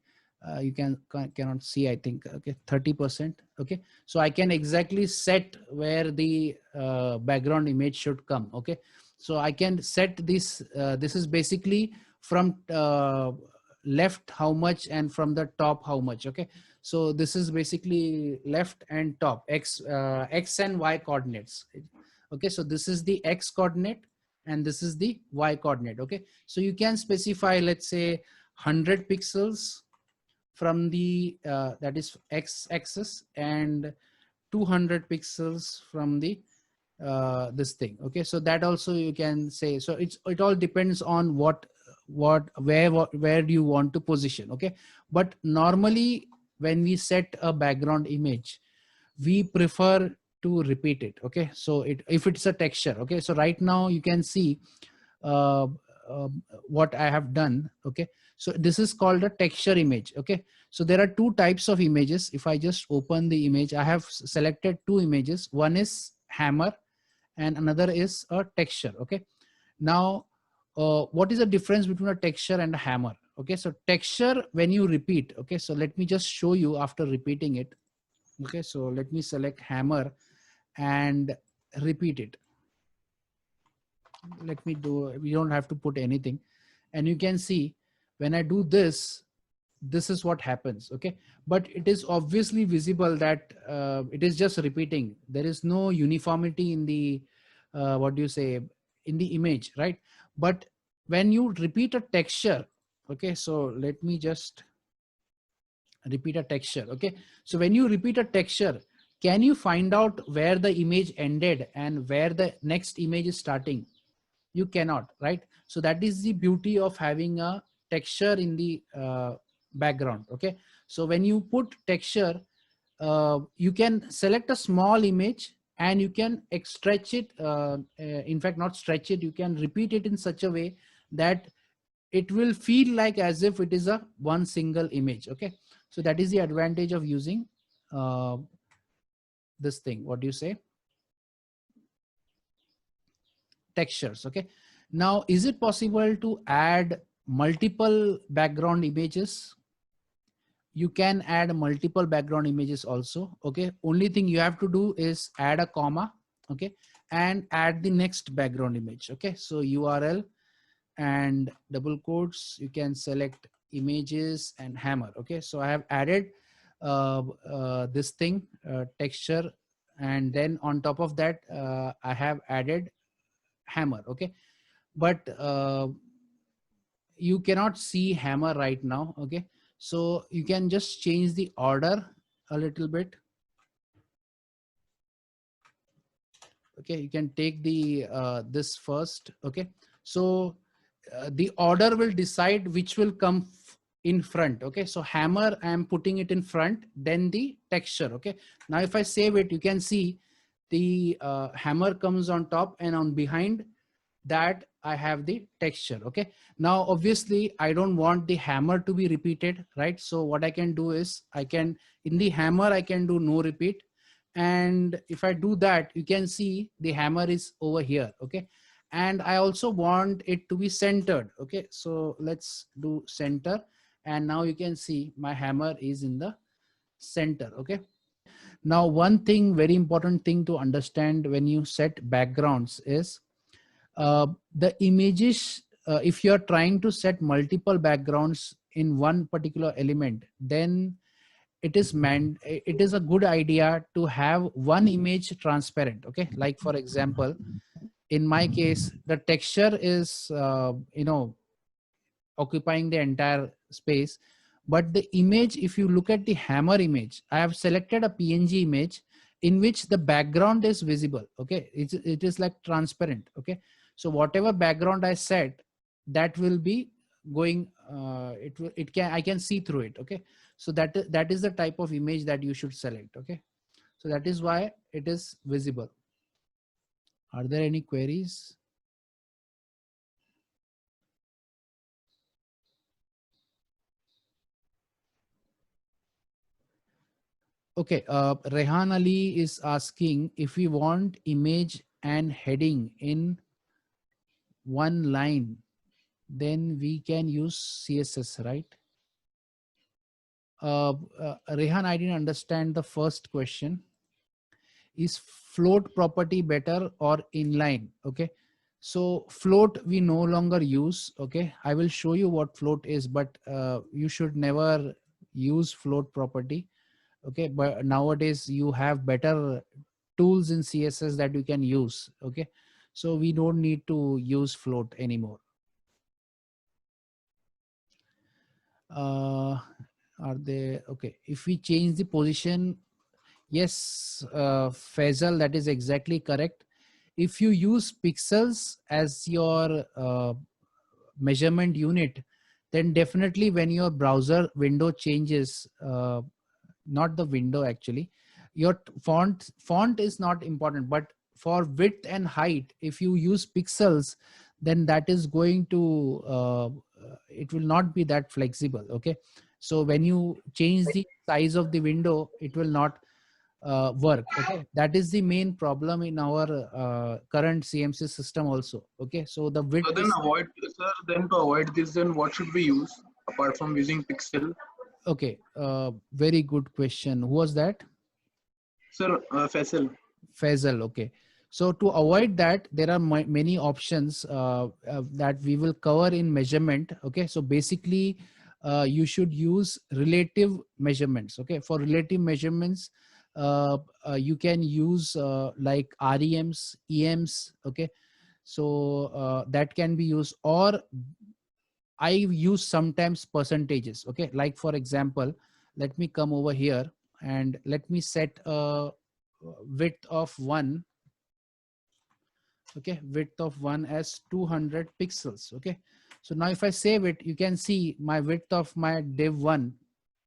you cannot see, I think. Okay, 30%. Okay, so I can exactly set where the background image should come. Okay, so I can set this. This is basically from left how much and from the top how much. Okay, so this is basically left and top, x and y coordinates. Okay, so this is the x coordinate and this is the y coordinate. Okay, so you can specify, let's say, 100 pixels from the that is x axis and 200 pixels from the this thing. Okay, so that also you can say. So it all depends on where do you want to position. Okay, but normally when we set a background image, we prefer to repeat it. Okay, so if it's a texture. Okay, so right now you can see what I have done. Okay, so this is called a texture image. Okay, so there are two types of images. If I just open the image, I have selected two images. One is hammer and another is a texture. Okay, now what is the difference between a texture and a hammer? Okay, so texture, when you repeat, okay, so let me just show you after repeating it. Okay, so let me select hammer and repeat it. Let me do, we don't have to put anything, and you can see when I do this, this is what happens. Okay, but it is obviously visible that it is just repeating. There is no uniformity in the what do you say, in the image, right? But when you repeat a texture, okay, so let me just repeat a texture. Okay, so when you repeat a texture, can you find out where the image ended and where the next image is starting? You cannot, right? So that is the beauty of having a texture in the background. Okay, so when you put texture, you can select a small image and you can stretch it, in fact not stretch it, you can repeat it in such a way that it will feel like as if it is a one single image. Okay, so that is the advantage of using uh, this thing, what do you say, textures. Okay, now is it possible to add multiple background images? You can add multiple background images also. Okay, only thing you have to do is add a comma, okay, and add the next background image. Okay, so URL and double quotes, you can select images and hammer. Okay, so I have added this thing, texture, and then on top of that I have added hammer. Okay, but you cannot see hammer right now. Okay, so you can just change the order a little bit. Okay, you can take the this first. Okay, so the order will decide which will come in front. Okay, so hammer, I am putting it in front, then the texture. Okay, now if I save it, you can see the hammer comes on top, and on behind that I have the texture. Okay, now obviously I don't want the hammer to be repeated, right? So what I can do is I can, in the hammer I can do no repeat, and if I do that, you can see the hammer is over here. Okay, and I also want it to be centered. Okay, so let's do center, and now you can see my hammer is in the center. Okay, now one thing, very important thing to understand when you set backgrounds is the images, if you're trying to set multiple backgrounds in one particular element, then it is a good idea to have one image transparent. Okay, like for example, in my case, the texture is occupying the entire space, but the image, if you look at the hammer image, I have selected a PNG image in which the background is visible. Okay, it is like transparent. Okay, so whatever background I set, that will be going, I can see through it. Okay, so that is the type of image that you should select. Okay, so that is why it is visible. Are there any queries? Okay, Rehan Ali is asking if we want image and heading in one line, then we can use CSS, right? Rehan, I didn't understand the first question. Is float property better or inline? Okay, so float we no longer use. Okay, I will show you what float is, but you should never use float property. Okay, but nowadays you have better tools in CSS that you can use. Okay, so we don't need to use float anymore. Are they okay? If we change the position, yes, Faisal, that is exactly correct. If you use pixels as your measurement unit, then definitely when your browser window changes, not the window actually, your font is not important, but for width and height, if you use pixels, then that is going to it will not be that flexible. Okay, so when you change the size of the window, it will not work. Okay, that is the main problem in our current CMC system also. Okay, so the width So then is avoid, sir, then to avoid this, then what should we use apart from using pixel? okay. Very good question. Who was that? Sir, Faisal. Faisal. Okay, so to avoid that, there are many options that we will cover in measurement. Okay, so basically you should use relative measurements. Okay, for relative measurements, you can use like REMs, EMs. Okay, so that can be used, or I use sometimes percentages. Okay, like for example, let me come over here and let me set a width of 1. Okay, width of 1 as 200 pixels. Okay, so now if I save it, you can see my width of my div1,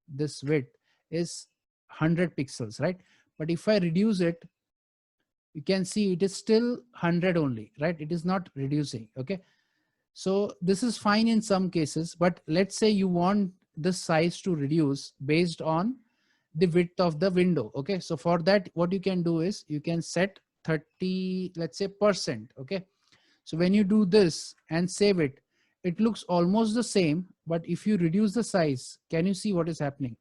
this width is 100 pixels, right? But if I reduce it, you can see it is still 100 only, right? It is not reducing. Okay, so this is fine in some cases, but let's say you want the size to reduce based on the width of the window. Okay, so for that, what you can do is you can set 30, let's say, percent. Okay, so when you do this and save it, it looks almost the same, but if you reduce the size, can you see what is happening?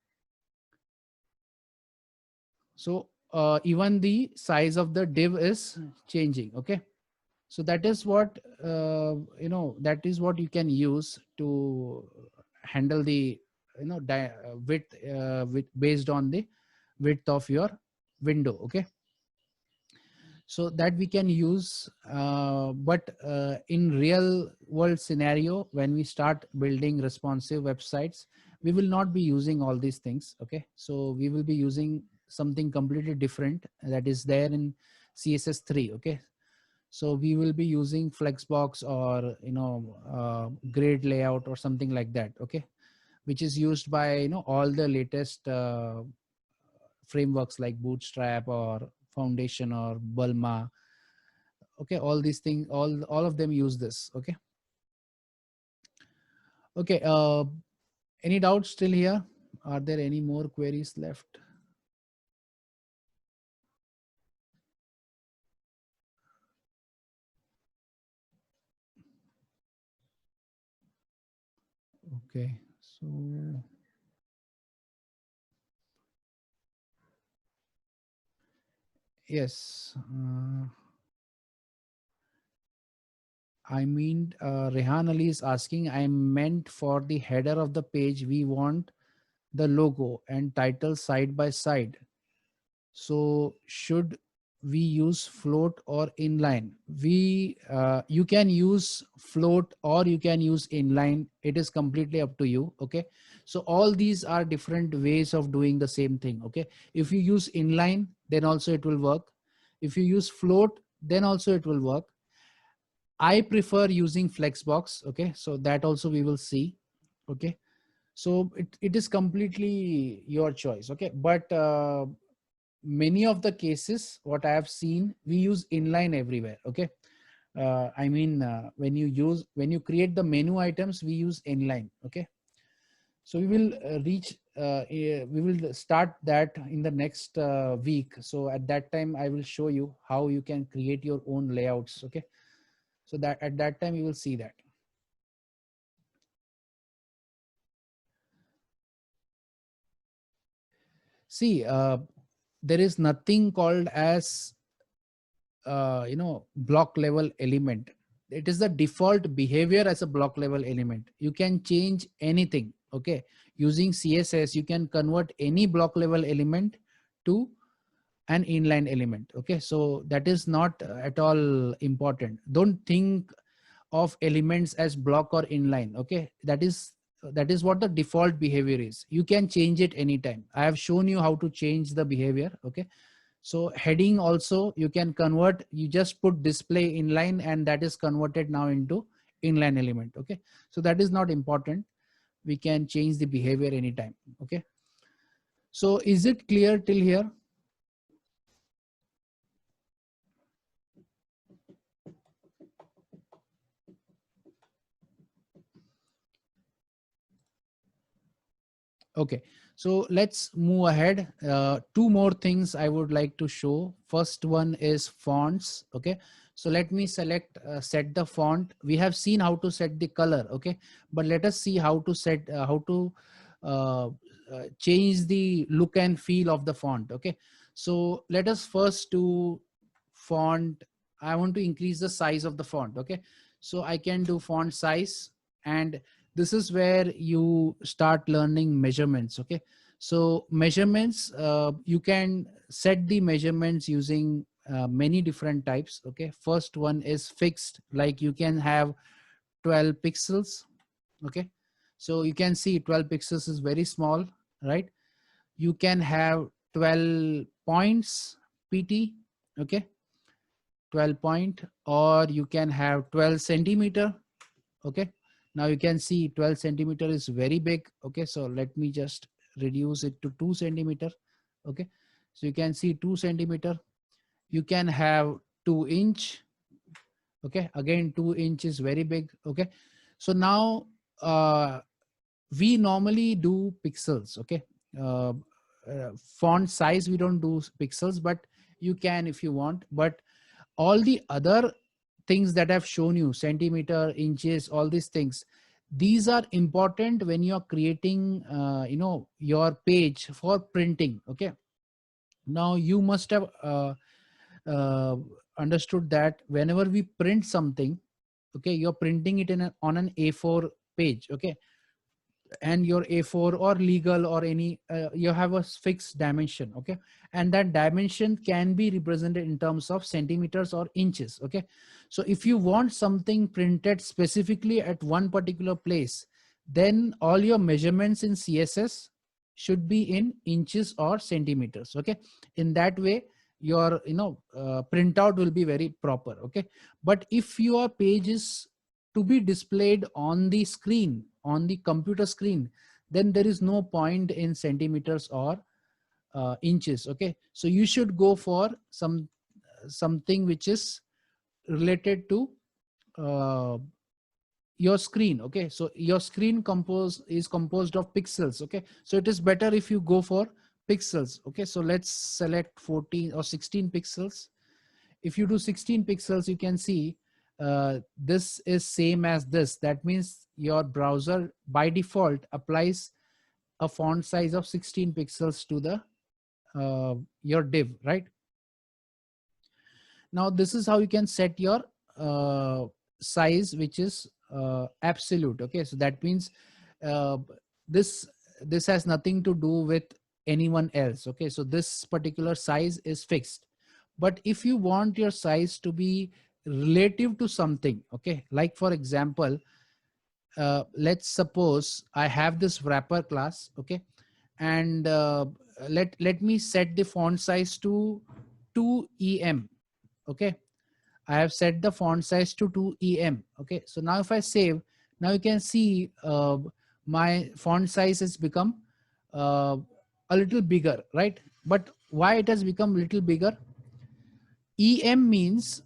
So even the size of the div is changing. Okay, so that is what that is what you can use to handle the width based on the width of your window. Okay, so that we can use, but in real world scenario, when we start building responsive websites, we will not be using all these things. Okay, so we will be using something completely different that is there in CSS3. Okay, so we will be using Flexbox or grid layout or something like that. Okay, which is used by all the latest frameworks like Bootstrap or Foundation or Bulma. Okay, all these things, all of them use this. Okay, okay. Any doubts still here? Are there any more queries left? Okay, so yes, I mean, Rehan Ali is asking, I meant for the header of the page, we want the logo and title side by side. So should we use float or inline? You can use float or you can use inline. It is completely up to you. Okay, so all these are different ways of doing the same thing. Okay, if you use inline, then also it will work. If you use float, then also it will work. I prefer using Flexbox. Okay, so that also we will see. Okay, so it is completely your choice. Okay, but many of the cases what I have seen, we use inline everywhere. Okay, I mean, when you create the menu items, we use inline. Okay, so we will we will start that in the next week. So at that time I will show you how you can create your own layouts. Okay, so that at that time you will see that. See, there is nothing called as block level element. It is the default behavior as a block level element. You can change anything. Okay, using CSS you can convert any block level element to an inline element. Okay, so that is not at all important. Don't think of elements as block or inline. Okay, that is what the default behavior is. You can change it anytime. I have shown you how to change the behavior. Okay, so heading also you can convert. You just put display inline and that is converted now into inline element. Okay, so that is not important. We can change the behavior anytime. Okay, so is it clear till here? Okay, so let's move ahead. Two more things I would like to show. First one is fonts. Okay, so let me select set the font. We have seen how to set the color. Okay, but let us see how to set how to uh, change the look and feel of the font. Okay, so let us first do font. I want to increase the size of the font. Okay, so I can do font size, and this is where you start learning measurements. Okay, so measurements, you can set the measurements using many different types. Okay, first one is fixed, like you can have 12 pixels. Okay, so you can see 12 pixels is very small, right? You can have 12 points pt. Okay, 12 point, or you can have 12 centimeter. Okay, now you can see 12 centimeter is very big. Okay, so let me just reduce it to 2 centimeter. Okay, so you can see 2 centimeter. You can have 2 inch. Okay, again 2 inch is very big. Okay, so now we normally do pixels. Okay, uh, font size we don't do pixels, but you can if you want. But all the other things that I've shown you, centimeter, inches, all these things, these are important when you're creating, your page for printing. Okay. Now you must have uh, understood that whenever we print something, okay, you're printing it on an A4 page. Okay, and your A4 or legal or any, you have a fixed dimension. Okay, and that dimension can be represented in terms of centimeters or inches. Okay, so if you want something printed specifically at one particular place, then all your measurements in CSS should be in inches or centimeters. Okay, in that way your printout will be very proper. Okay, but if your page is to be displayed on the screen, on the computer screen, then there is no point in centimeters or inches. Okay, so you should go for something which is related to uh, your screen. Okay, so your screen is composed of pixels. Okay, so it is better if you go for pixels. Okay, so let's select 14 or 16 pixels. If you do 16 pixels, you can see this is same as this. That means your browser by default applies a font size of 16 pixels to the your div, right? Now this is how you can set your size, which is absolute. Okay, so that means uh, this this has nothing to do with anyone else. Okay, so this particular size is fixed. But if you want your size to be relative to something, okay, like for example, let's suppose I have this wrapper class. Okay, and let me set the font size to 2em. Okay, I have set the font size to 2em. Okay, so now if I save, now you can see my font size has become uh, a little bigger, right? But why it has become a little bigger? Em means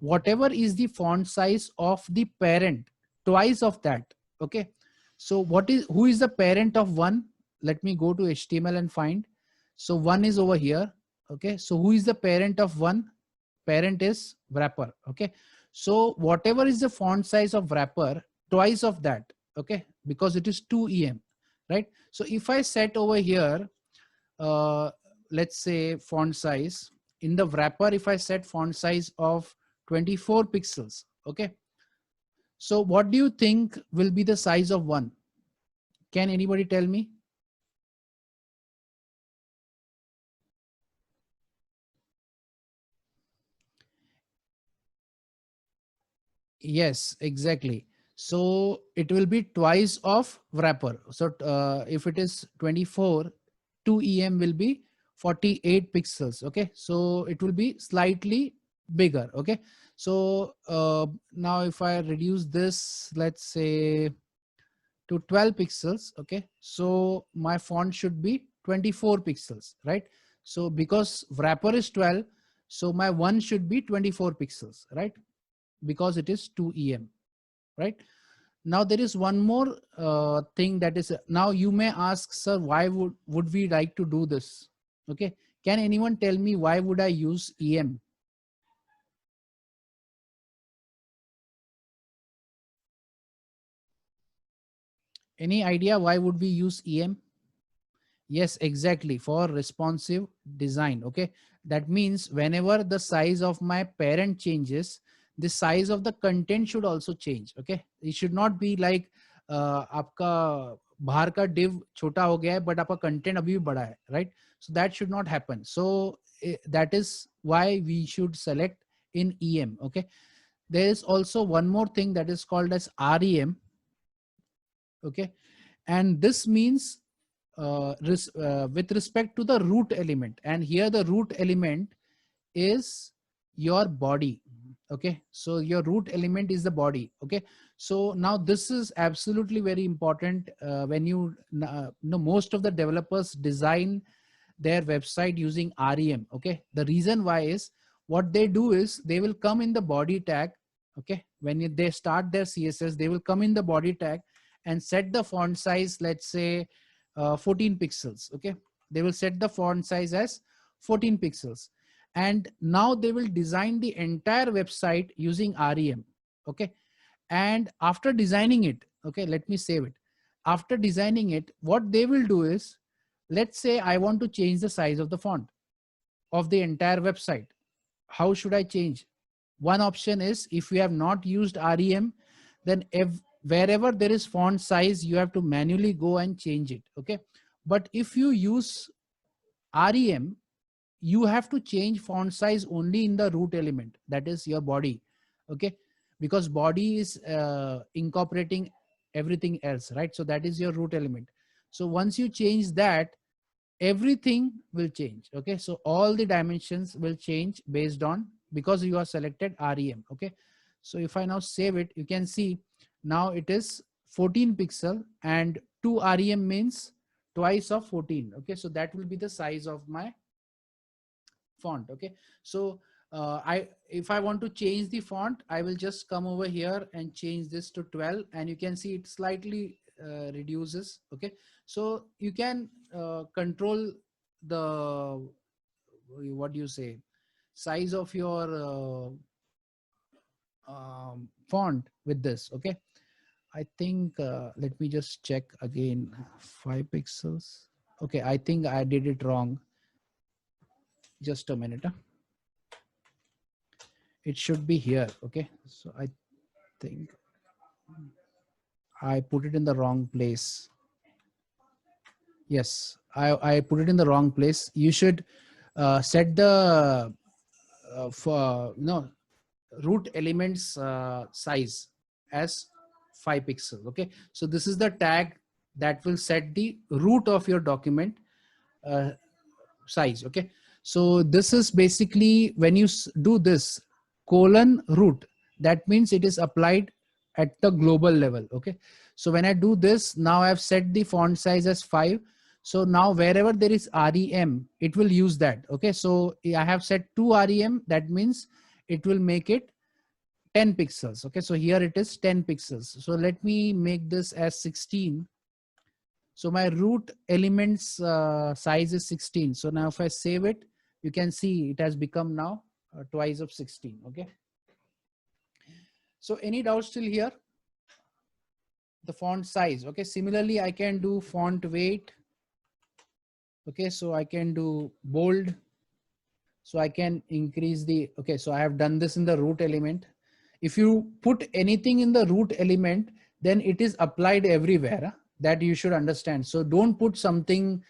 whatever is the font size of the parent, twice of that. Okay, so who is the parent of one? Let me go to HTML and find. So one is over here. Okay, so who is the parent of one? Parent is wrapper. Okay, so whatever is the font size of wrapper, twice of that. Okay, because it is 2em, right? So if I set over here, uh, let's say font size in the wrapper, if I set font size of 24 pixels. Okay, so what do you think will be the size of one? Can anybody tell me? Yes, exactly. So it will be twice of wrapper. So if it is 24, 2em will be 48 pixels. Okay, so it will be slightly bigger. Okay, so now if I reduce this, let's say to 12 pixels. Okay, so my font should be 24 pixels, right? So because wrapper is 12, so my one should be 24 pixels, right? Because it is 2em, right? Now there is one more thing that is, now you may ask, sir, why would we like to do this? Okay. Can anyone tell me why would I use EM? Any idea why would we use EM? Yes, exactly, for responsive design. Okay. That means whenever the size of my parent changes, the size of the content should also change. Okay. It should not be like आपका बाहर का div छोटा हो गया है but आपका content अभी भी बड़ा है, right? So that should not happen. So that is why we should select in EM. Okay. There is also one more thing that is called as REM. Okay. And this means with respect to the root element, and here the root element is your body. Okay, so your root element is the body. Okay, so now this is absolutely very important when you know most of the developers design their website using REM. Okay, the reason why is what they do is they will come in the body tag. Okay, when they start their CSS, they will come in the body tag and set the font size, let's say 14 pixels. Okay, they will set the font size as 14 pixels, and now they will design the entire website using REM. Okay, and after designing it, okay, let me save it. After designing it, what they will do is, let's say I want to change the size of the font of the entire website. How should I change? One option is, if you have not used REM, then wherever there is font size, you have to manually go and change it. Okay. But if you use REM, you have to change font size only in the root element, that is your body. Okay. Because body is incorporating everything else, right? So that is your root element. So once you change that, everything will change. Okay. So all the dimensions will change based on, because you are selected REM. Okay. So if I now save it, you can see now it is 14 pixel, and 2 REM means twice of 14. Okay. So that will be the size of my font. Okay. So if I want to change the font, I will just come over here and change this to 12, and you can see it slightly reduces. Okay. So you can control the, what do you say, size of your font with this. Okay. I think let me just check again. 5 pixels. Okay. I think I did it wrong. Just a minute. It should be here. Okay. So I think I put it in the wrong place. Yes, I put it in the wrong place. You should set the root elements size as 5 pixel. Okay. So this is the tag that will set the root of your document size. Okay. So this is basically when you do this :root, that means it is applied at the global level. Okay. So when I do this, now I've set the font size as 5. So now wherever there is REM, it will use that. Okay. So I have set 2 REM. That means it will make it 10 pixels. Okay. So here it is 10 pixels. So let me make this as 16. So my root elements size is 16. So now if I save it, you can see it has become now twice of 16. Okay. So any doubts still here? The font size. Okay. Similarly, I can do font weight. Okay. So I can do bold. So I can increase the, okay. So I have done this in the root element. If you put anything in the root element, then it is applied everywhere. That you should understand. So don't put something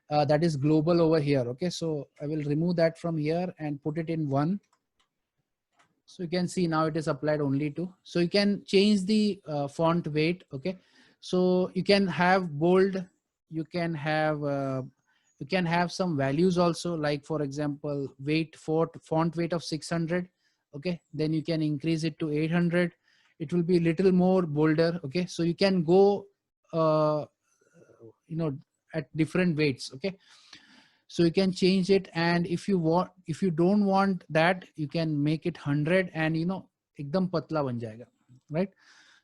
that is global over here. Okay. So I will remove that from here and put it in 1. So you can see now it is applied only to, so you can change the font weight. Okay. So you can have bold, you can have some values also, like for example, font weight of 600. Okay. Then you can increase it to 800. It will be a little more bolder. Okay. So you can go, at different weights. Okay. So you can change it, and if you don't want that, you can make it 100, and ekdam patla ban jayega, right?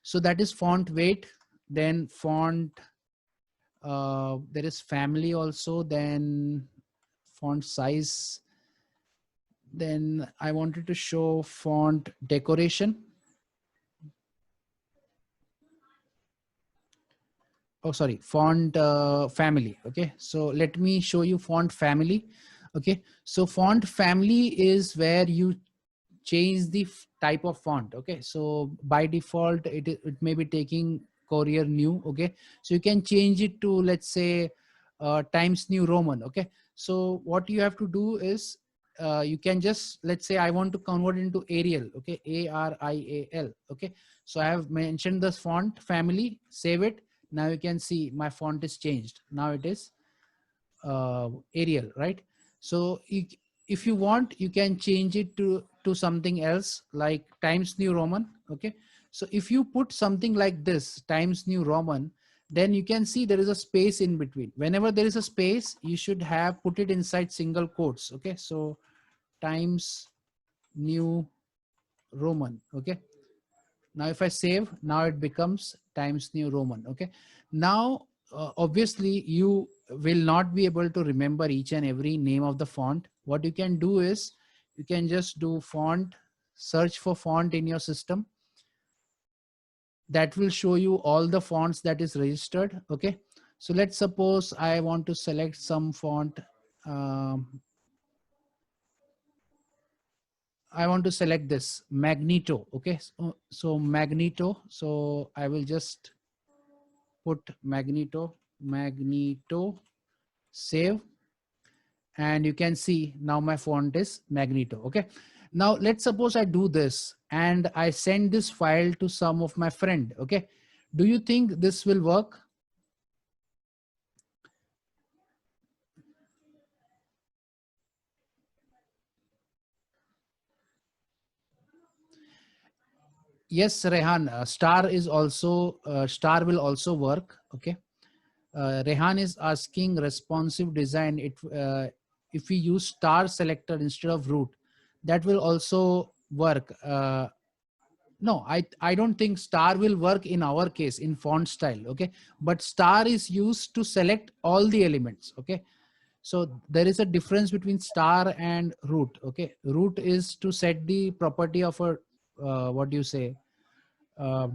So that is font weight, then font, there is family also, then font size. Then I wanted to show font decoration. Oh, sorry, font family. Okay, so let me show you font family. Okay, so font family is where you change the type of font. Okay, so by default it may be taking Courier New. Okay, so you can change it to, let's say, Times New Roman. Okay, so what you have to do is you can just, let's say I want to convert into Arial. Okay, Arial. Okay, so I have mentioned this font family, save it. Now you can see my font is changed. Now it is Arial, right? So if you want, you can change it to something else like Times New Roman. Okay, so if you put something like this, Times New Roman, then you can see there is a space in between. Whenever there is a space, you should have put it inside single quotes. Okay, so Times New Roman. Okay, now if I save, now it becomes Times New Roman. Okay, now obviously you will not be able to remember each and every name of the font. What you can do is you can just do font, search for font in your system. That will show you all the fonts that is registered. Okay, so let's suppose I want to select some font. I want to select this Magneto. Okay, so Magneto. So I will just put Magneto, save, and you can see now my font is Magneto. Okay, now let's suppose I do this and I send this file to some of my friend. Okay, do you think this will work? Yes, Rehan, star is also star will also work. Okay, Rehan is asking responsive design. If we use star selector instead of root, that will also work. No, I don't think star will work in our case in font style. Okay, but star is used to select all the elements. Okay, so there is a difference between star and root. Okay, root is to set the property of a what do you say,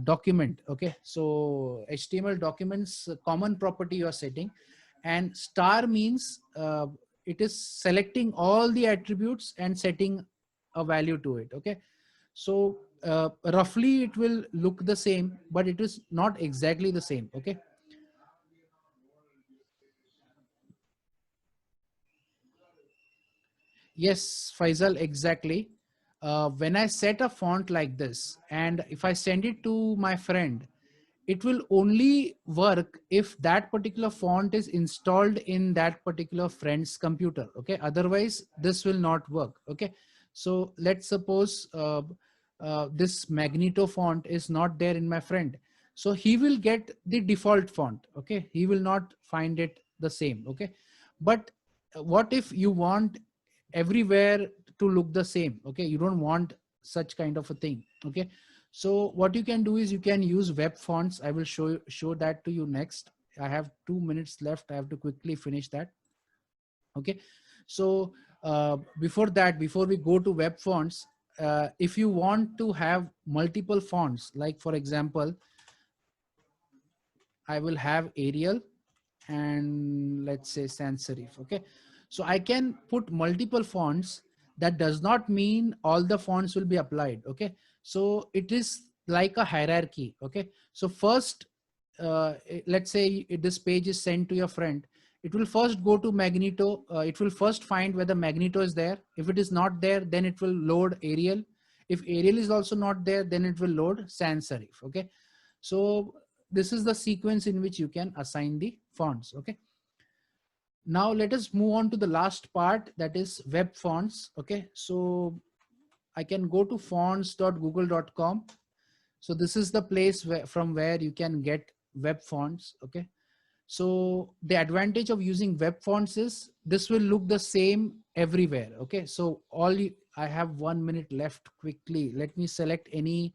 document. Okay, so HTML documents common property you are setting, and star means it is selecting all the attributes and setting a value to it. Okay, so roughly it will look the same, but it is not exactly the same. Okay, yes, Faisal, exactly. When I set a font like this and if I send it to my friend, it will only work if that particular font is installed in that particular friend's computer. Okay, otherwise this will not work. Okay, so let's suppose this Magneto font is not there in my friend, so he will get the default font. Okay, he will not find it the same. Okay, but what if you want everywhere to look the same? Okay, you don't want such kind of a thing. Okay, so what you can do is you can use web fonts. I will show that to you next. I have 2 minutes left. I have to quickly finish that. Okay, so before that, before we go to web fonts, if you want to have multiple fonts, like for example, I will have Arial and let's say sans serif. Okay, so I can put multiple fonts. That does not mean all the fonts will be applied. Okay, so it is like a hierarchy. Okay, so first let's say this page is sent to your friend. It will first go to Magneto. It will first find whether Magneto is there. If it is not there, then it will load Arial. If Arial is also not there, then it will load sans serif. Okay, so this is the sequence in which you can assign the fonts. Okay, now let us move on to the last part, that is web fonts. Okay, so I can go to fonts.google.com. so this is the place from where you can get web fonts. Okay, so the advantage of using web fonts is this will look the same everywhere. Okay, so I have 1 minute left. Quickly, let me select any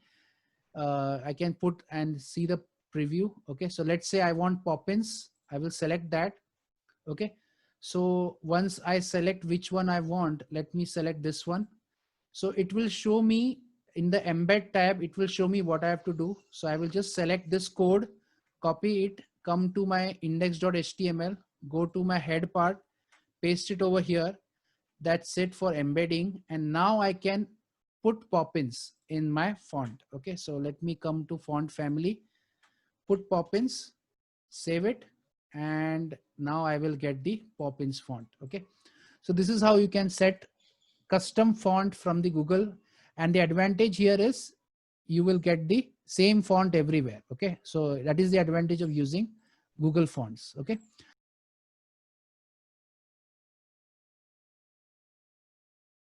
I can put and see the preview. Okay, so let's say I want Poppins. I will select that. Okay, so once I select which one I want, let me select this one. So it will show me in the embed tab, it will show me what I have to do. So I will just select this code, copy it, come to my index.html, go to my head part, paste it over here. That's it for embedding. And now I can put Poppins in my font. Okay, so let me come to font family, put Poppins, save it. And now I will get the Poppins font. Okay, so this is how you can set custom font from the Google. And the advantage here is you will get the same font everywhere. Okay, so that is the advantage of using Google Fonts. Okay,